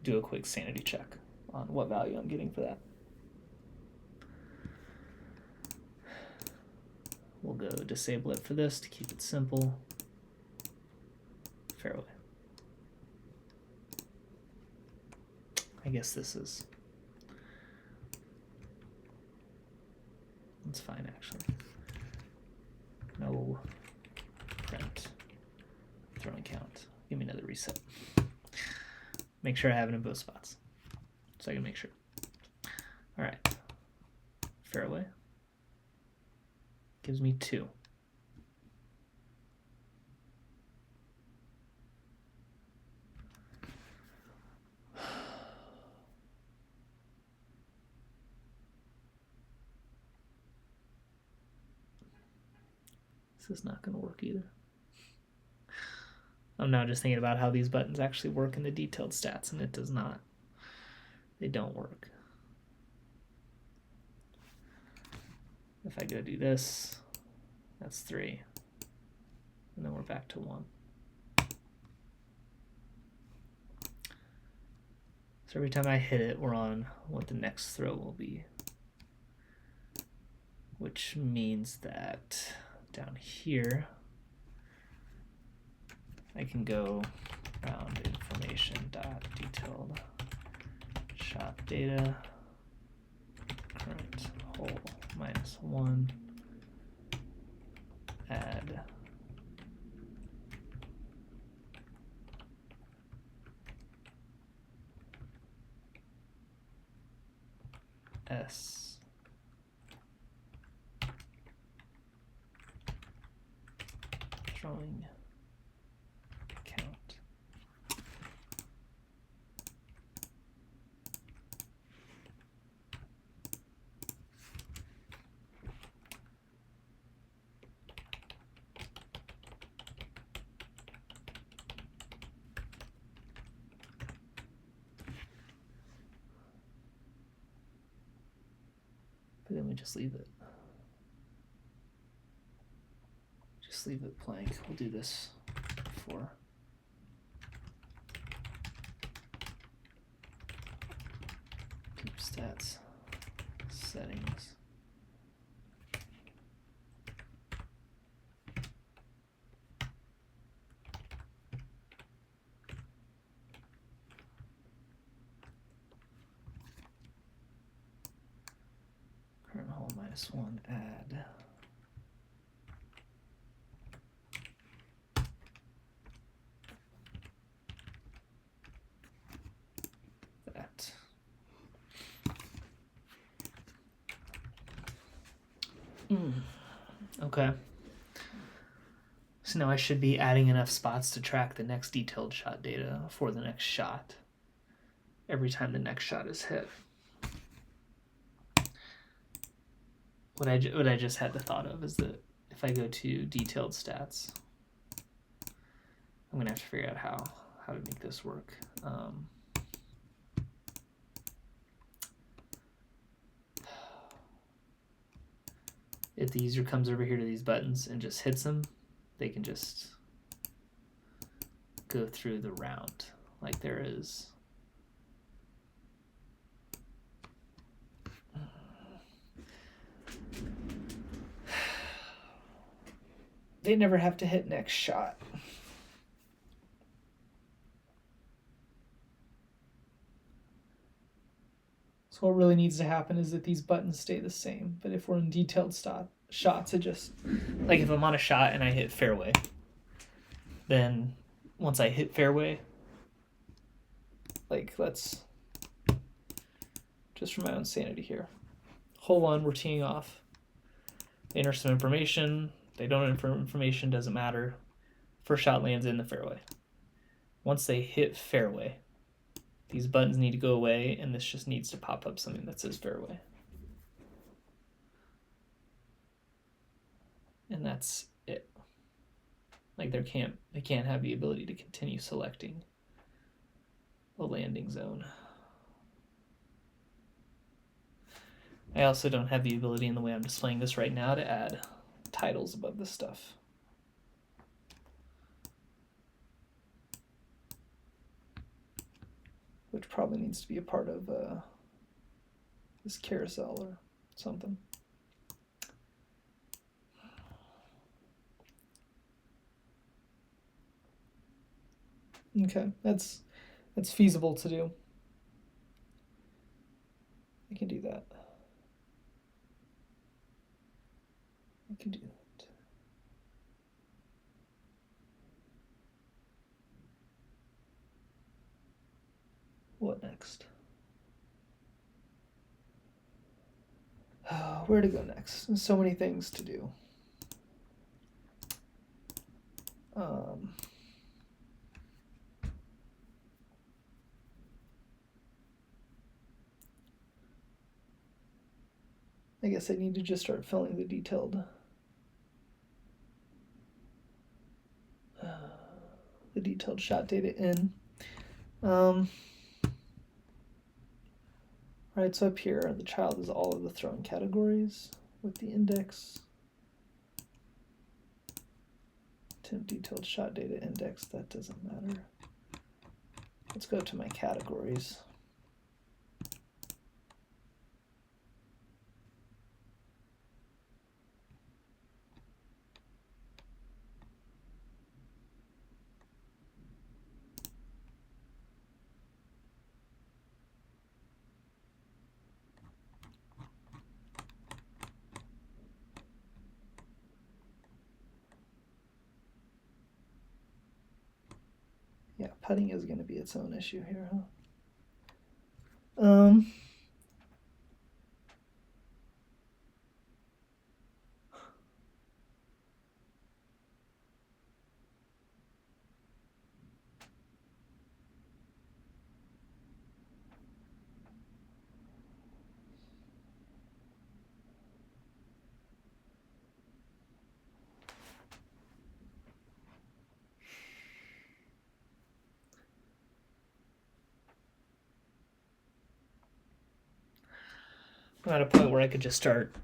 do a quick sanity check on what value I'm getting for that. We'll go disable it for this to keep it simple. Fairway. I guess this is, it's fine actually. No print throwing count. Give me another reset. Make sure I have it in both spots so I can make sure. All right, fairway gives me 2. This is not going to work either. I'm now just thinking about how these buttons actually work in the detailed stats, and it does not. They don't work. If I go do this, that's 3. And then we're back to 1. So every time I hit it, we're on what the next throw will be. Which means that down here, I can go round information dot detailed shot data current hole -1 add S throwing count. But then we just leave it. Just leave it blank. We'll do this before. Keep stats, settings. Current hole -1 add. Okay. So now I should be adding enough spots to track the next detailed shot data for the next shot every time the next shot is hit. What I just had the thought of is that if I go to detailed stats, I'm gonna have to figure out how to make this work. If the user comes over here to these buttons and just hits them, they can just go through the round like there is. They never have to hit next shot. So what really needs to happen is that these buttons stay the same. But if we're in detailed shots, it just, like if I'm on a shot and I hit fairway, then once I hit fairway, like let's, just for my own sanity here, hole 1, we're teeing off. They enter some information. They don't enter information, doesn't matter. First shot lands in the fairway. Once they hit fairway, these buttons need to go away, and this just needs to pop up something that says fairway. And that's it. Like they can't have the ability to continue selecting a landing zone. I also don't have the ability in the way I'm displaying this right now to add titles above this stuff. Which probably needs to be a part of this carousel or something. Okay, that's feasible to do. I can do that. I can do that. What next? Where to go next? There's so many things to do. I guess I need to just start filling the detailed shot data in. Right, so up here, the child is all of the thrown categories with the index. Temp detailed shot data index, that doesn't matter. Let's go to my categories. Yeah, putting is going to be its own issue here, huh? I'm at a point where I could just start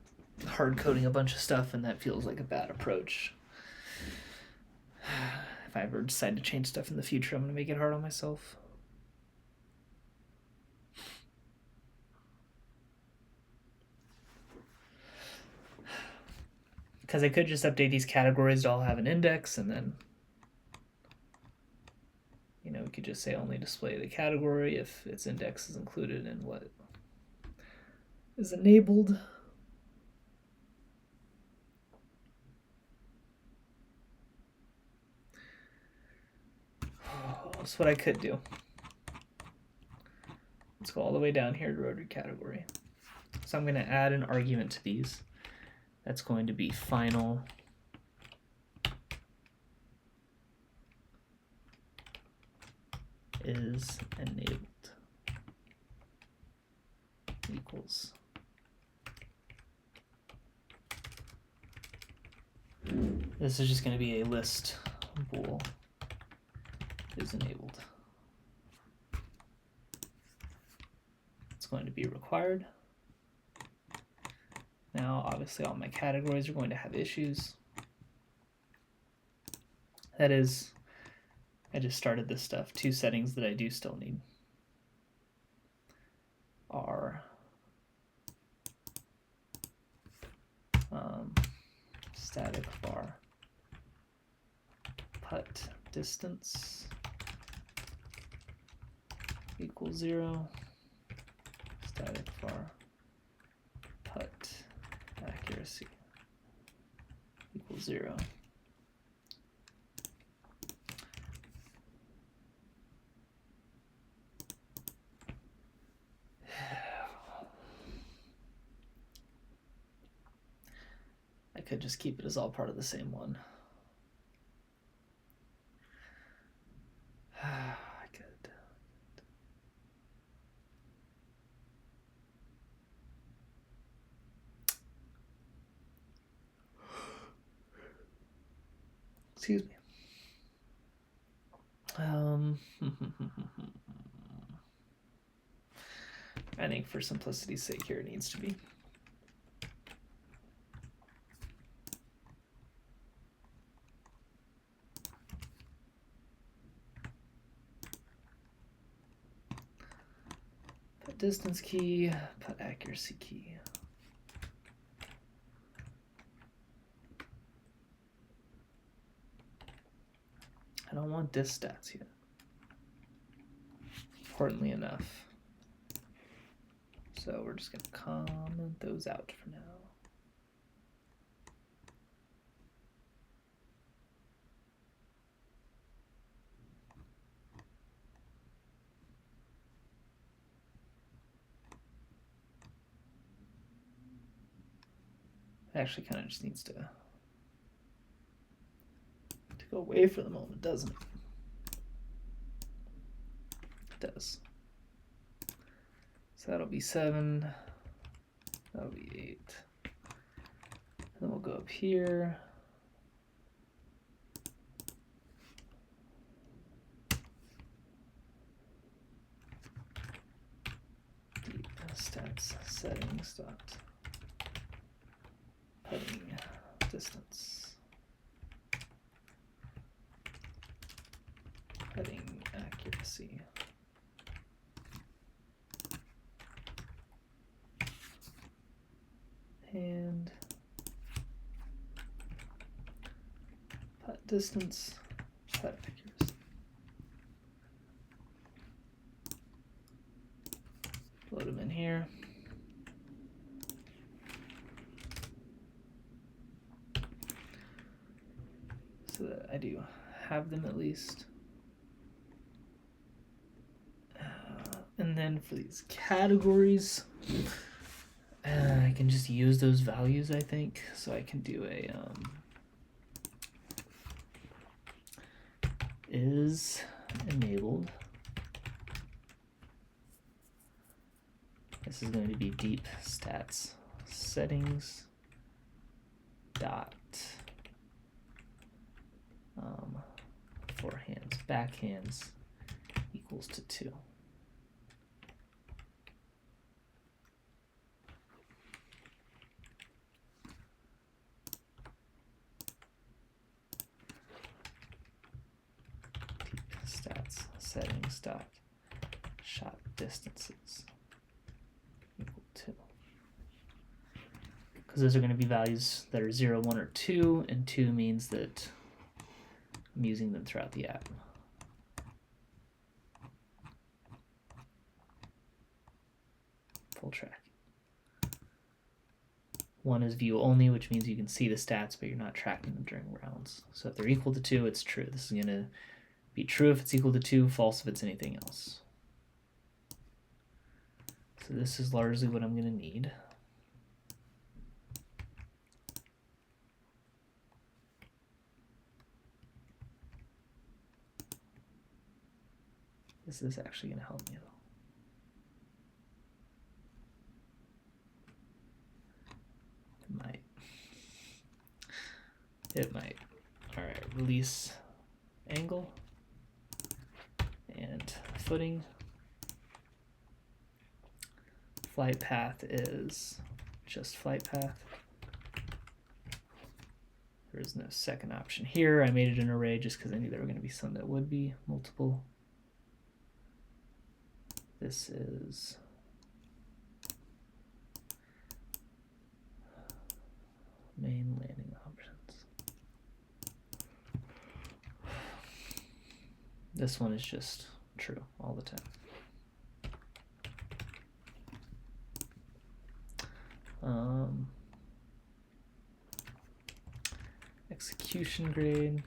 hard coding a bunch of stuff, and that feels like a bad approach. If I ever decide to change stuff in the future, I'm going to make it hard on myself. Because I could just update these categories to all have an index, and then, you know, we could just say only display the category if its index is included in what is enabled. That's what I could do. Let's go all the way down here to rotary category. So I'm going to add an argument to these. That's going to be final is enabled equals this is just going to be a list bool is enabled. It's going to be required. Now, obviously, all my categories are going to have issues. That is, I just started this stuff. 2 settings that I do still need are static var put distance equals 0, static var put accuracy equals 0. I could just keep it as all part of the same one. I could. Excuse me. I think for simplicity's sake here it needs to be. Put distance key, put accuracy key. I don't want disk stats yet. Importantly enough. So we're just going to comment those out for now. It actually kind of just needs to go away for the moment, doesn't it? It does. So that'll be 7. That'll be 8. Then we'll go up here. Deep stats settings dot putting distance. Putting accuracy. And put distance, put accuracy. Load them in here. So that I do have them at least. And then for these categories, I can just use those values, I think. So I can do a is enabled. This is going to be deep stats settings dot forehands backhands equals to 2. Stats settings dot shot distances equal to, because those are going to be values that are 0, 1, or 2, and 2 means that I'm using them throughout the app. Full track. 1 is view only, which means you can see the stats, but you're not tracking them during rounds. So if they're equal to 2, it's true. This is going to be true if it's equal to 2, false if it's anything else. So this is largely what I'm going to need. This is actually going to help me though. It might. All right, release angle and footing. Flight path is just flight path. There is no second option here. I made it an array just because I knew there were going to be some that would be multiple. This is main landing options. This one is just true all the time. Execution grade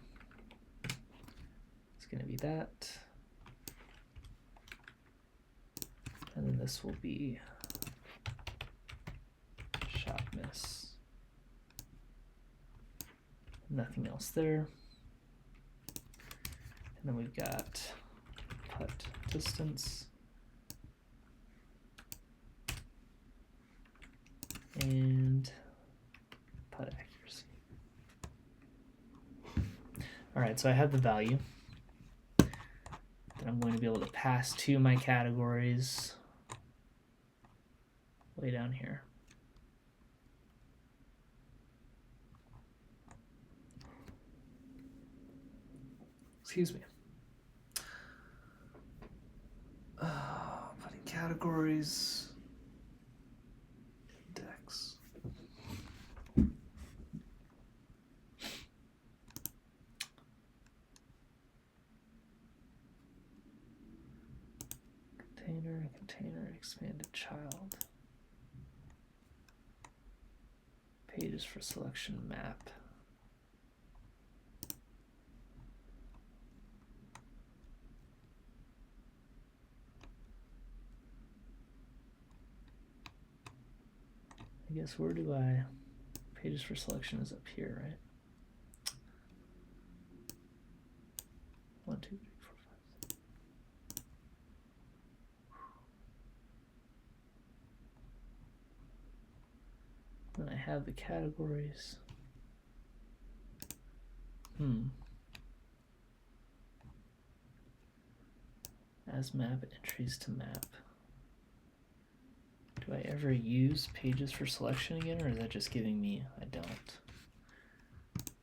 is going to be that. And then this will be shot miss. Nothing else there. And then we've got putt distance and putt accuracy. All right, so I have the value that I'm going to be able to pass to my categories way down here. Excuse me. Putting categories, index. Container, expanded child. Pages for selection map. I guess where do I, pages for selection is up here, right? 1, 2, 3, 4, 5. Then I have the categories. As map entries to map. Do I ever use pages for selection again, or is that just giving me, I don't.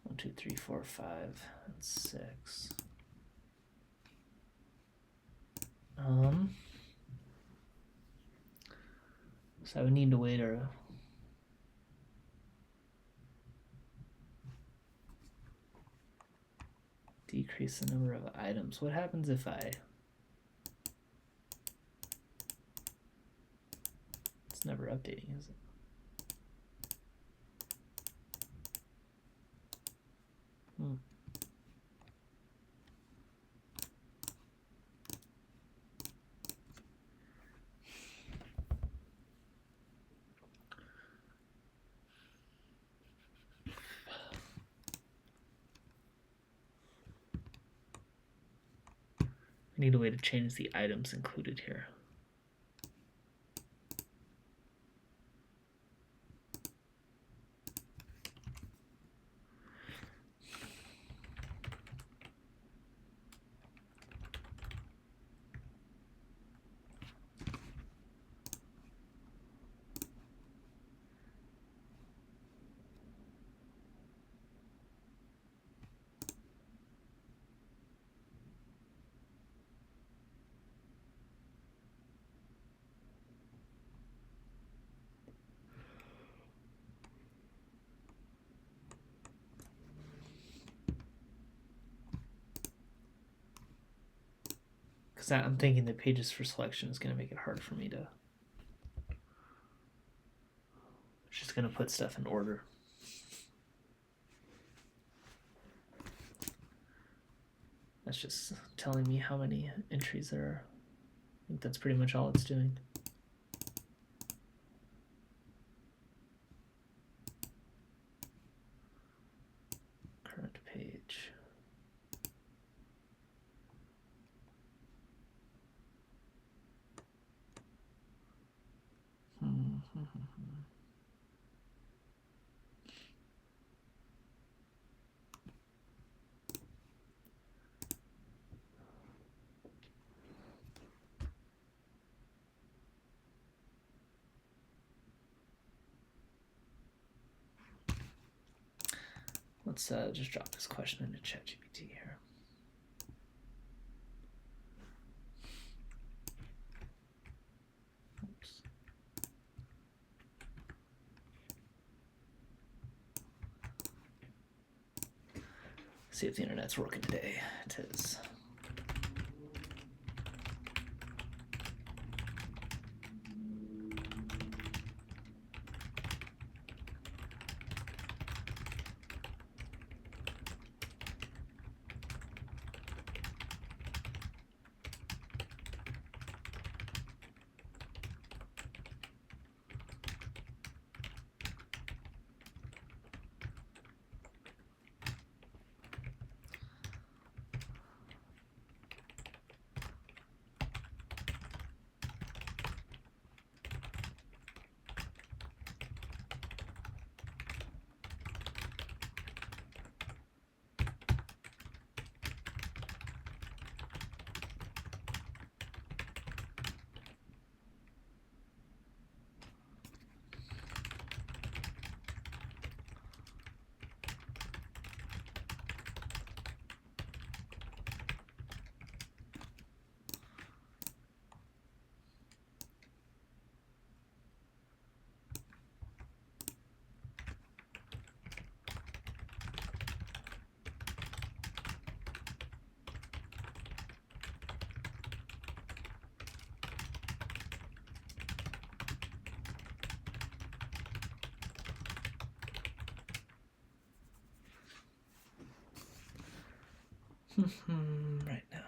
1, 2, 3, 4, 5, and 6. So I would need a way to decrease the number of items. What happens if it's never updating, is it? I need a way to change the items included here. Because I'm thinking the pages for selection is going to make it hard for me to. It's just going to put stuff in order. That's just telling me how many entries there are. I think that's pretty much all it's doing. Current page. Let's just drop this question into ChatGPT here. Oops. See if the internet's working today. It is. Right now.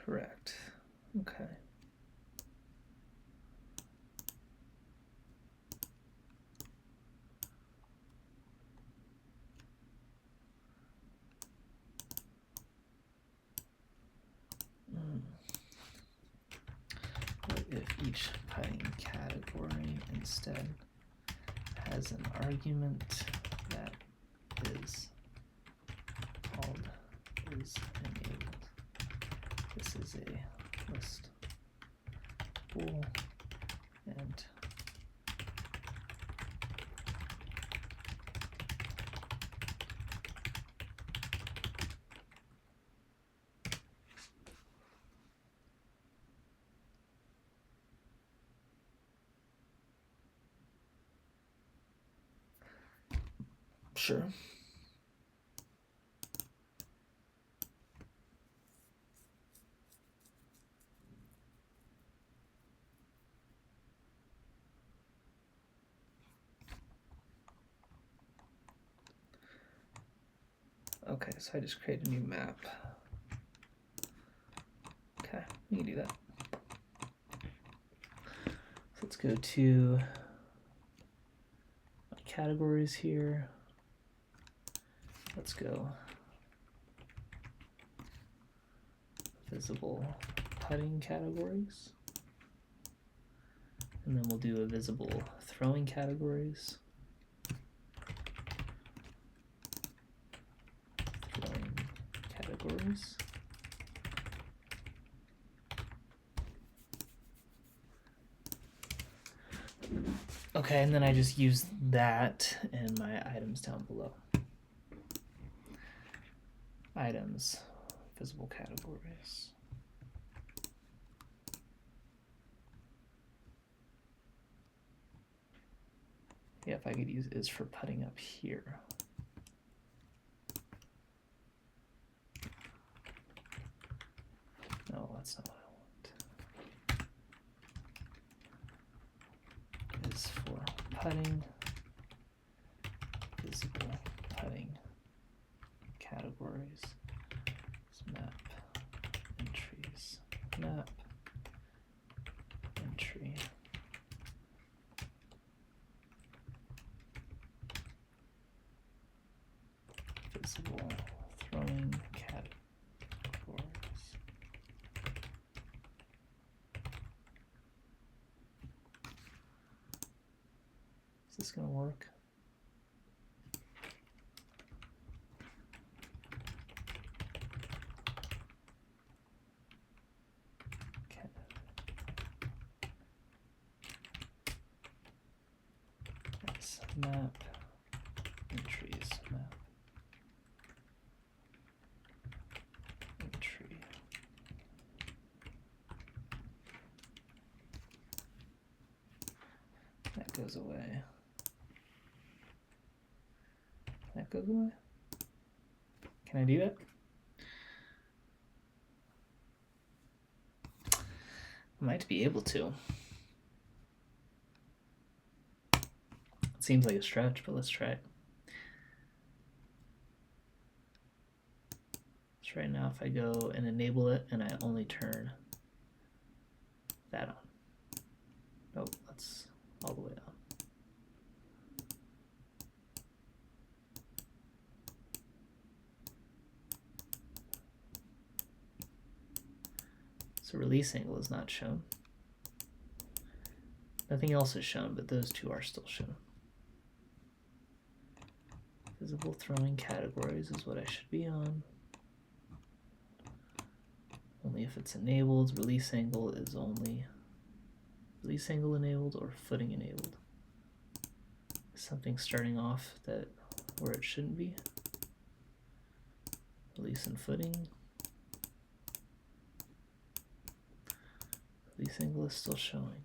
Correct. Okay. What if each Python category instead has an argument that is called is enabled? This is a list bool and sure. Okay, so I just create a new map. Okay, we can do that. So let's go to my categories here. Let's go visible putting categories. And then we'll do a visible throwing categories. Throwing categories. categories. Okay, and then I just use that in my items down below. Items, visible categories. Yeah, if I could use is for putting up here. No, that's not what I want. Is for putting, visible putting categories, map, entries, map, entry. Visible throwing categories. Is this going to work? Yes, map, entries, map, entry. That goes away. That goes away. Can I do that? I might be able to. It seems like a stretch, but let's try it. So right now, if I go and enable it and I only turn that on. Nope, that's all the way on. So release angle is not shown. Nothing else is shown, but those two are still shown. Visible throwing categories is what I should be on. Only if it's enabled. Release angle is only release angle enabled or footing enabled. Something starting off that where it shouldn't be. Release and footing. Release angle is still showing.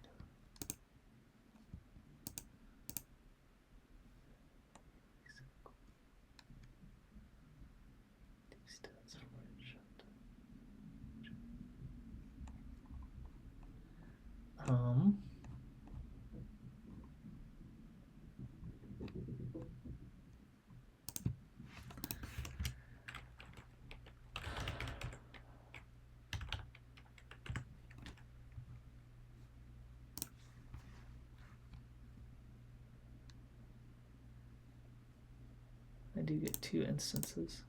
I do get 2 instances.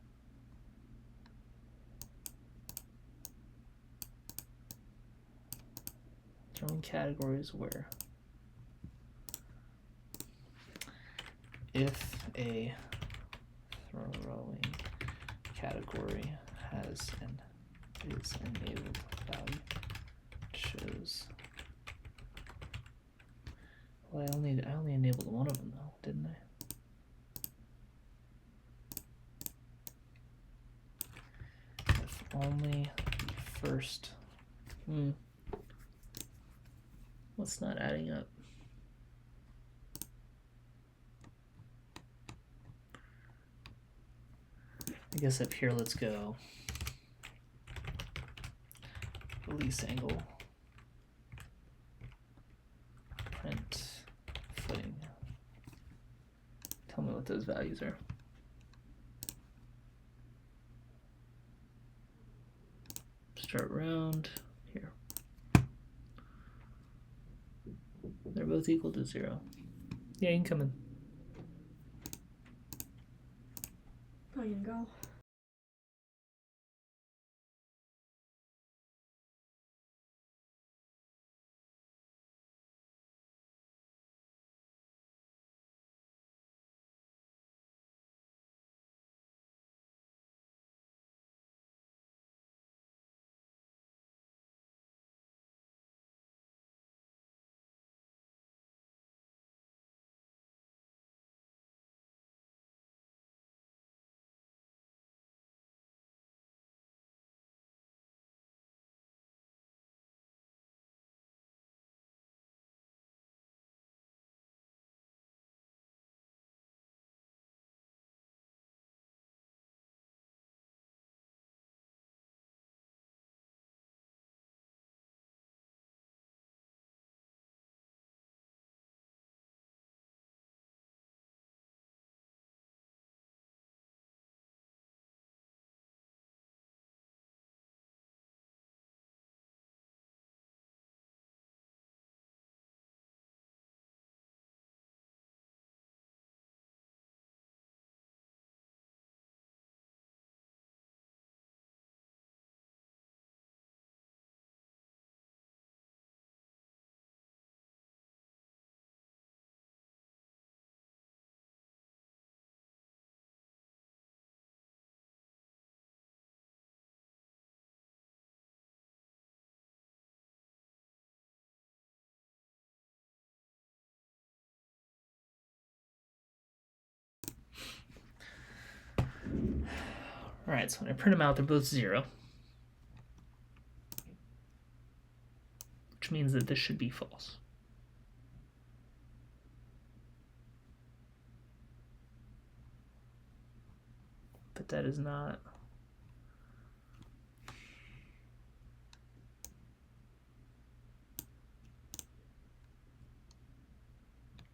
Throwing categories where if a throwing category has an is enabled value, it shows. Well, I only enabled one of them though, didn't I? If only the first. What's not adding up? I guess up here, let's go release angle, print, footing. Tell me what those values are. Start round here. They're both equal to 0. Yeah, you can come in. Oh, you can go. All right, so when I print them out, they're both 0, which means that this should be false. But that is not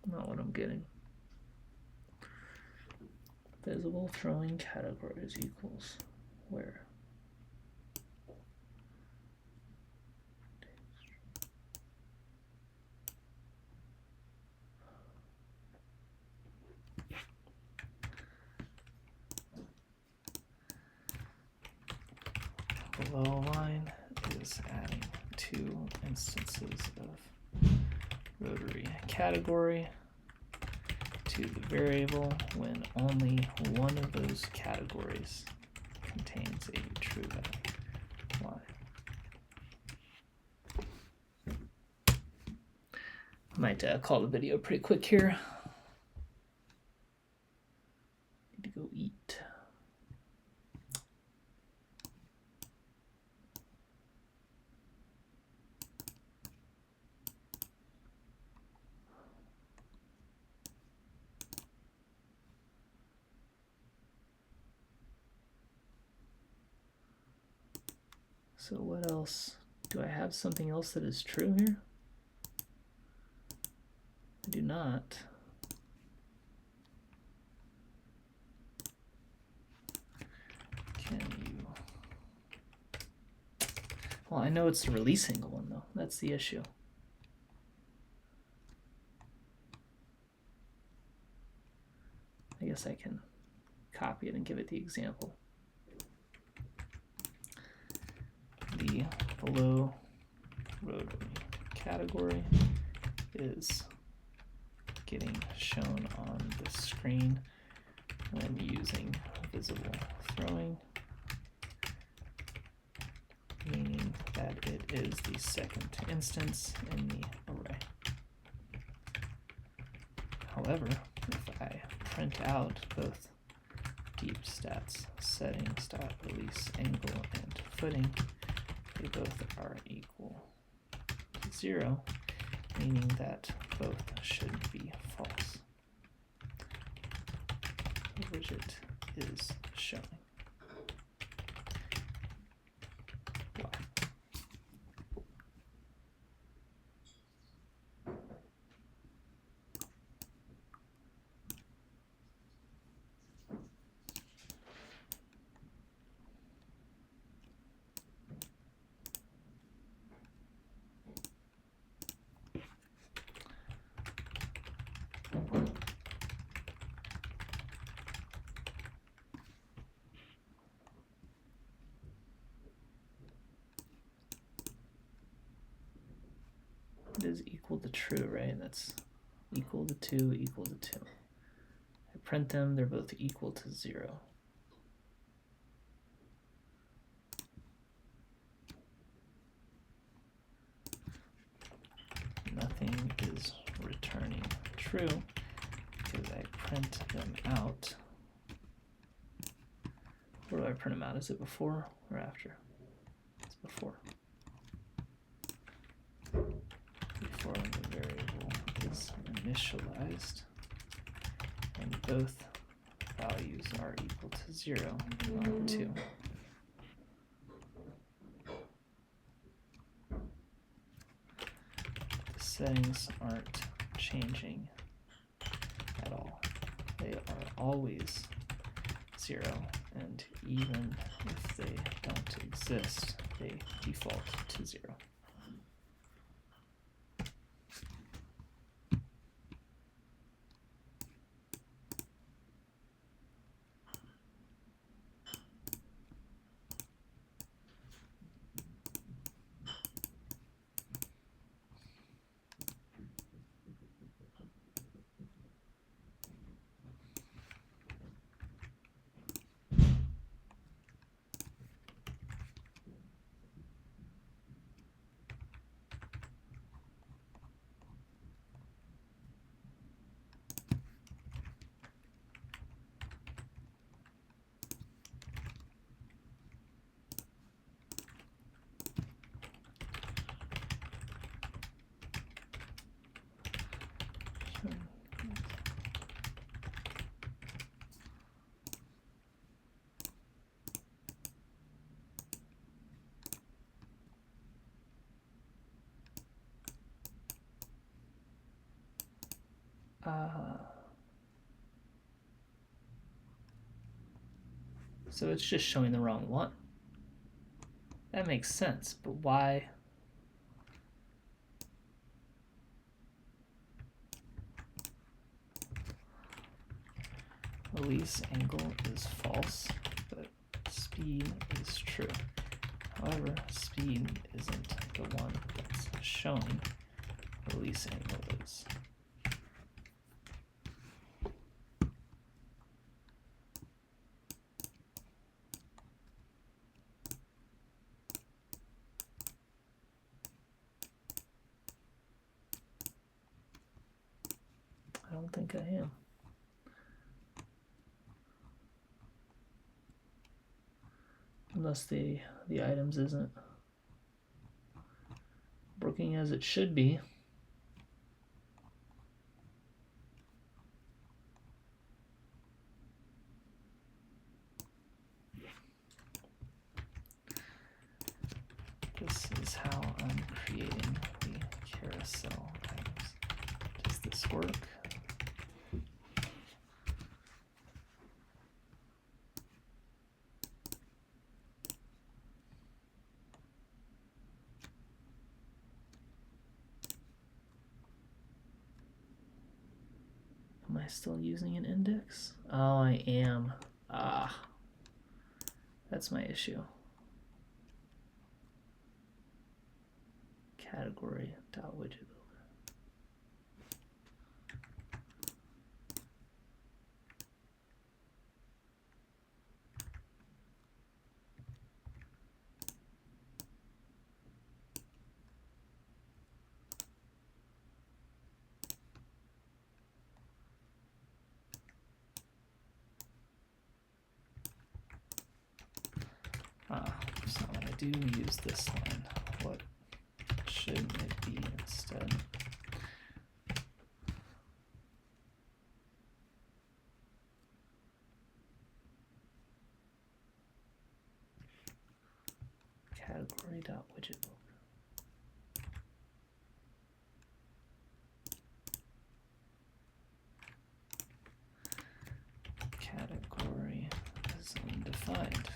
what I'm getting. Visible throwing categories equals where? Below line is adding 2 instances of rotary category to the variable when only one of those categories contains a true value. Why? I might call the video pretty quick here. Need to go eat. So what else? Do I have something else that is true here? I do not. Can you? Well, I know it's the release angle one though. That's the issue. I guess I can copy it and give it the example. The below rotary category is getting shown on the screen when using visible throwing, meaning that it is the second instance in the array. However, if I print out both deep stats settings dot release angle and footing, they both are equal to 0, meaning that both should be false. The widget is showing. Why? It is equal to true, right? That's equal to 2, equal to 2. I print them, they're both equal to 0. Nothing is returning true because I print them out. Where do I print them out? Is it before or after? It's before. Before the variable is initialized and both values are equal to 0 or 2. The settings aren't changing at all. They are always 0, and even if they don't exist, they default to 0. So it's just showing the wrong one. That makes sense, but why? Release angle is false, but speed is true. However, speed isn't the one that's showing. Release angle is. I don't think I am. Unless the items isn't working as it should be. This is how I'm creating the carousel items. Does this work? Am I still using an index? Oh, I am. That's my issue. Category.widget builder. So when I do use this line, what should it be instead? Category.widget builder. Category is undefined.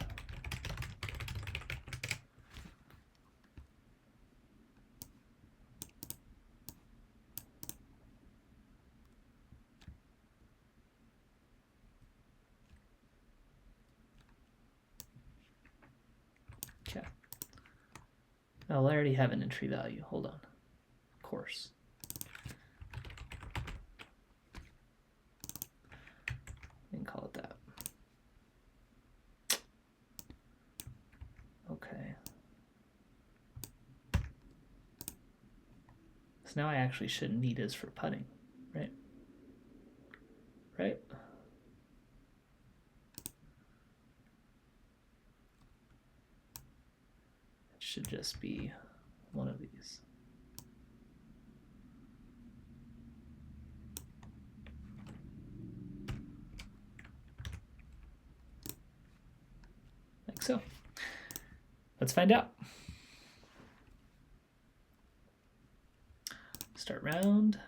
Okay. Oh, I already have an entry value. Hold on. Of course. We can call it that. Okay. So now I actually shouldn't need is for putting, right? Right? It should just be one of these. Like so. Let's find out. Start round.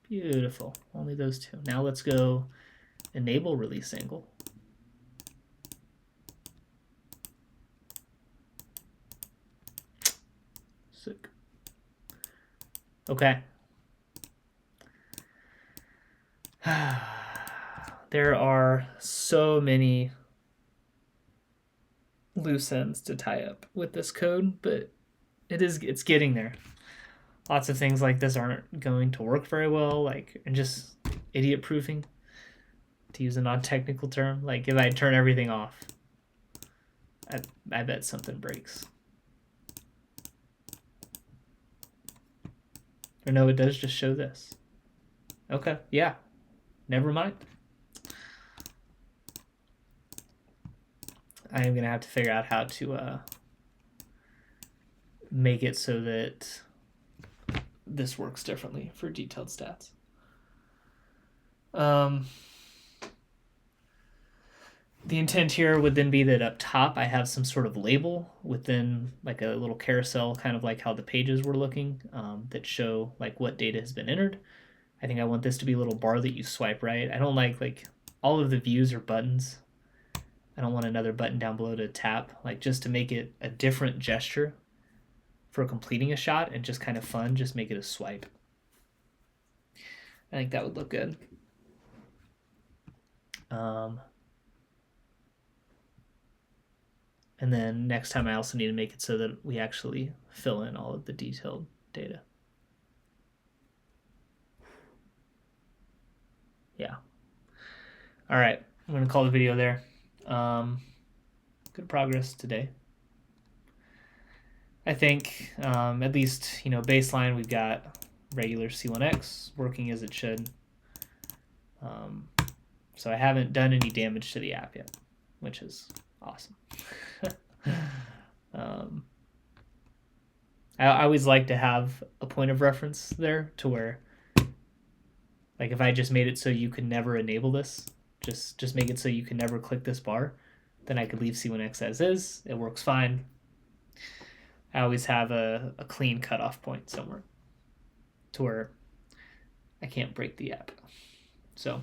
Beautiful. Only those two. Now let's go enable release angle. Sick. Okay. There are so many loose ends to tie up with this code, but it's getting there. Lots of things like this aren't going to work very well, and just idiot proofing, to use a non-technical term. Like if I turn everything off, I bet something breaks. Or no, it does just show this. Okay, yeah, never mind. I am gonna have to figure out how to make it so that this works differently for detailed stats. The intent here would then be that up top I have some sort of label within like a little carousel, kind of like how the pages were looking, that show like what data has been entered. I think I want this to be a little bar that you swipe right. I don't like all of the views are buttons. I don't want another button down below to tap, like just to make it a different gesture for completing a shot and just kind of fun, just make it a swipe. I think that would look good. And then next time I also need to make it so that we actually fill in all of the detailed data. Yeah. All right, I'm going to call the video there. Good progress today. I think at least, baseline, we've got regular C1x working as it should. So I haven't done any damage to the app yet, which is awesome. I always like to have a point of reference there to where, like, if I just made it so you could never enable this, just make it so you can never click this bar, then I could leave C1x as is. It works fine. I always have a clean cutoff point somewhere to where I can't break the app. So,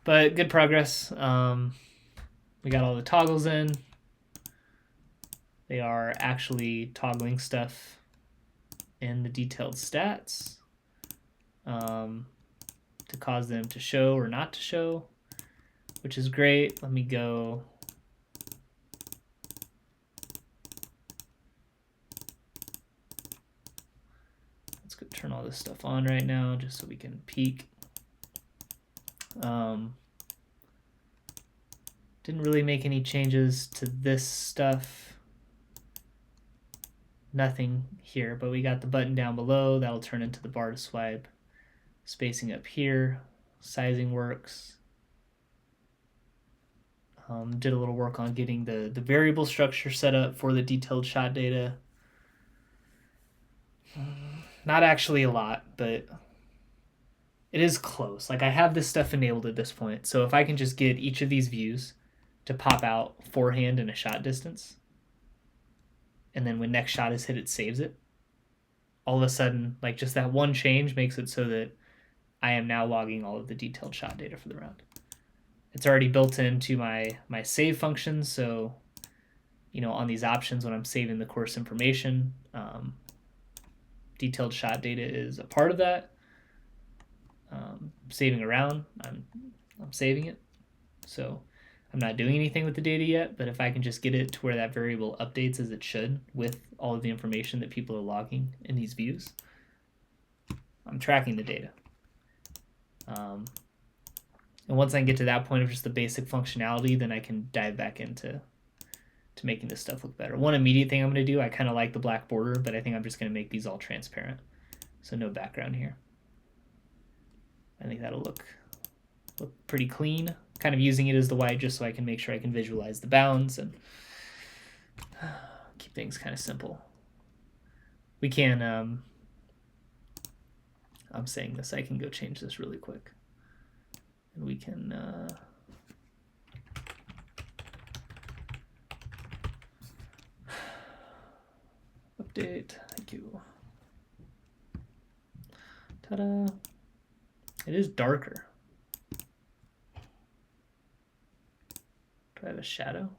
but good progress. We got all the toggles in. They are actually toggling stuff in the detailed stats to cause them to show or not to show, which is great. Let me go. Let's go turn all this stuff on right now just so we can peek. Didn't really make any changes to this stuff. Nothing here, but we got the button down below. That'll turn into the bar to swipe. Spacing up here. Sizing works. Did a little work on getting the variable structure set up for the detailed shot data. Not actually a lot, but it is close. Like, I have this stuff enabled at this point, so if I can just get each of these views to pop out forehand and a shot distance, and then when next shot is hit, it saves it, all of a sudden, like, just that one change makes it so that I am now logging all of the detailed shot data for the round. It's already built into my save functions, so on these options when I'm saving the course information, detailed shot data is a part of that. Saving around, I'm saving it, so I'm not doing anything with the data yet, but if I can just get it to where that variable updates as it should with all of the information that people are logging in these views, I'm tracking the data. And once I get to that point of just the basic functionality, then I can dive back into making this stuff look better. One immediate thing I'm going to do, I kind of like the black border, but I think I'm just going to make these all transparent, so no background here. I think that'll look pretty clean. Kind of using it as the white just so I can make sure I can visualize the bounds and keep things kind of simple. We can, I'm saying this, I can go change this really quick. And we can, update, thank you. Ta-da. It is darker. Do I have a shadow?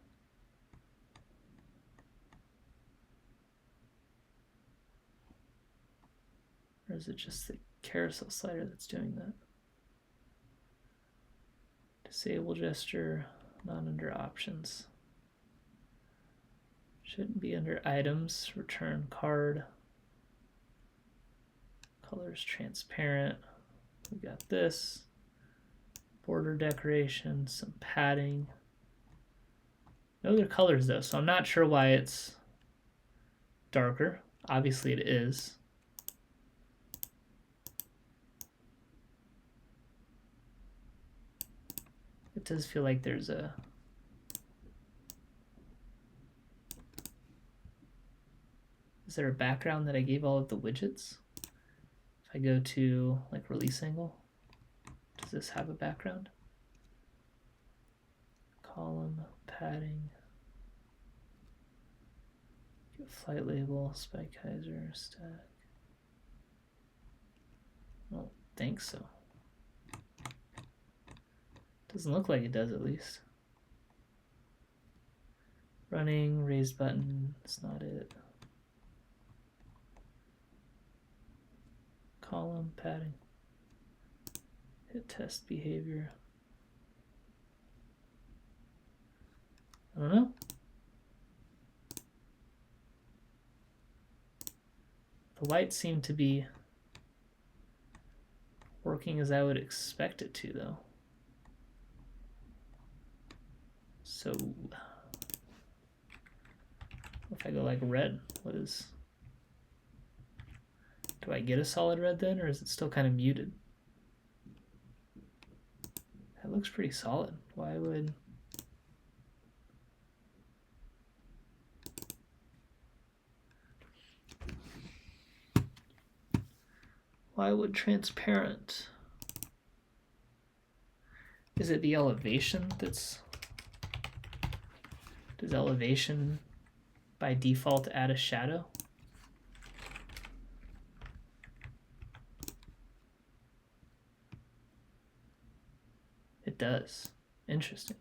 Or is it just the carousel slider that's doing that? Disable gesture, not under options. Shouldn't be under items, return card. Colors transparent. We got this. Border decoration, some padding. No other colors though, so I'm not sure why it's darker. Obviously it is. It does feel like there's a... Is there a background that I gave all of the widgets? If I go to like release angle, does this have a background? Column, padding, flight label, spike hyzer, stack. I don't think so. Doesn't look like it does, at least. Running, raised button, that's not it. Column, padding. Hit test behavior. I don't know. The lights seem to be working as I would expect it to, though. So if I go like red, what is... Do I get a solid red then, or is it still kind of muted? That looks pretty solid. Why would transparent? Is it the elevation that's... Does elevation by default add a shadow? It does. Interesting.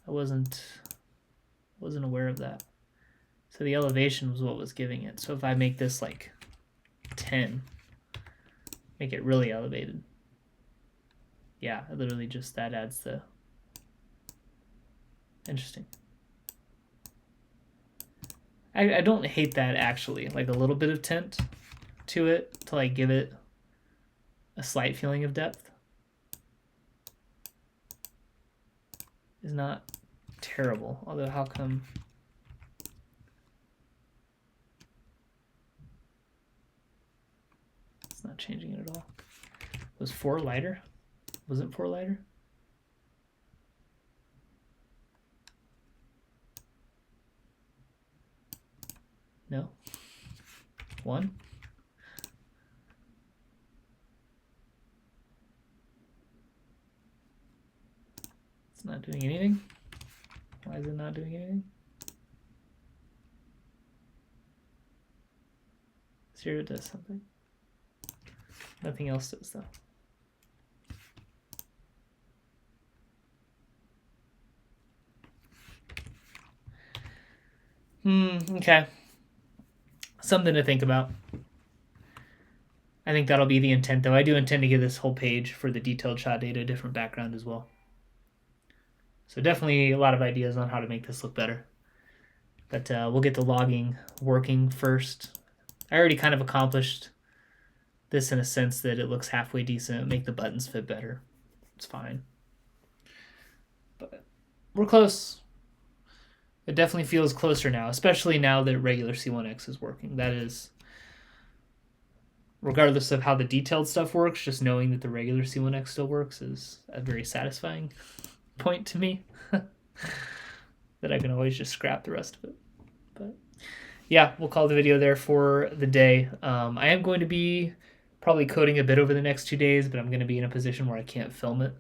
I wasn't aware of that. So the elevation was what was giving it. So if I make this like 10, make it really elevated. Yeah, literally just that adds the... Interesting. I don't hate that, actually. Like a little bit of tint to it to like give it a slight feeling of depth is not terrible. Although how come... It's not changing it at all. Was 4 lighter? Wasn't 4 lighter? No? 1? It's not doing anything? Why is it not doing anything? 0 does something. Nothing else does, though. Okay. Something to think about. I think that'll be the intent, though. I do intend to give this whole page for the detailed shot data a different background as well. So definitely a lot of ideas on how to make this look better. But we'll get the logging working first. I already kind of accomplished this in a sense that it looks halfway decent, make the buttons fit better. It's fine. But we're close. It definitely feels closer now, especially now that regular C1x is working. That is, regardless of how the detailed stuff works, just knowing that the regular C1x still works is a very satisfying point to me. That I can always just scrap the rest of it. But yeah, we'll call the video there for the day. I am going to be probably coding a bit over the next 2 days, but I'm going to be in a position where I can't film it.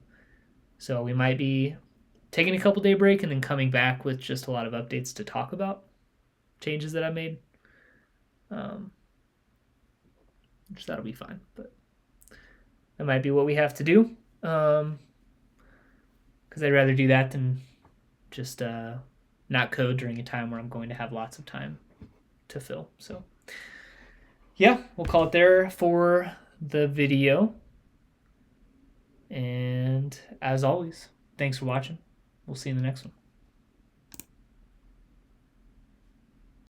So we might be taking a couple day break and then coming back with just a lot of updates to talk about, changes that I made. Which that'll be fine, but that might be what we have to do. Because I'd rather do that than just not code during a time where I'm going to have lots of time to fill. So yeah, we'll call it there for the video. And as always, thanks for watching. We'll see you in the next one.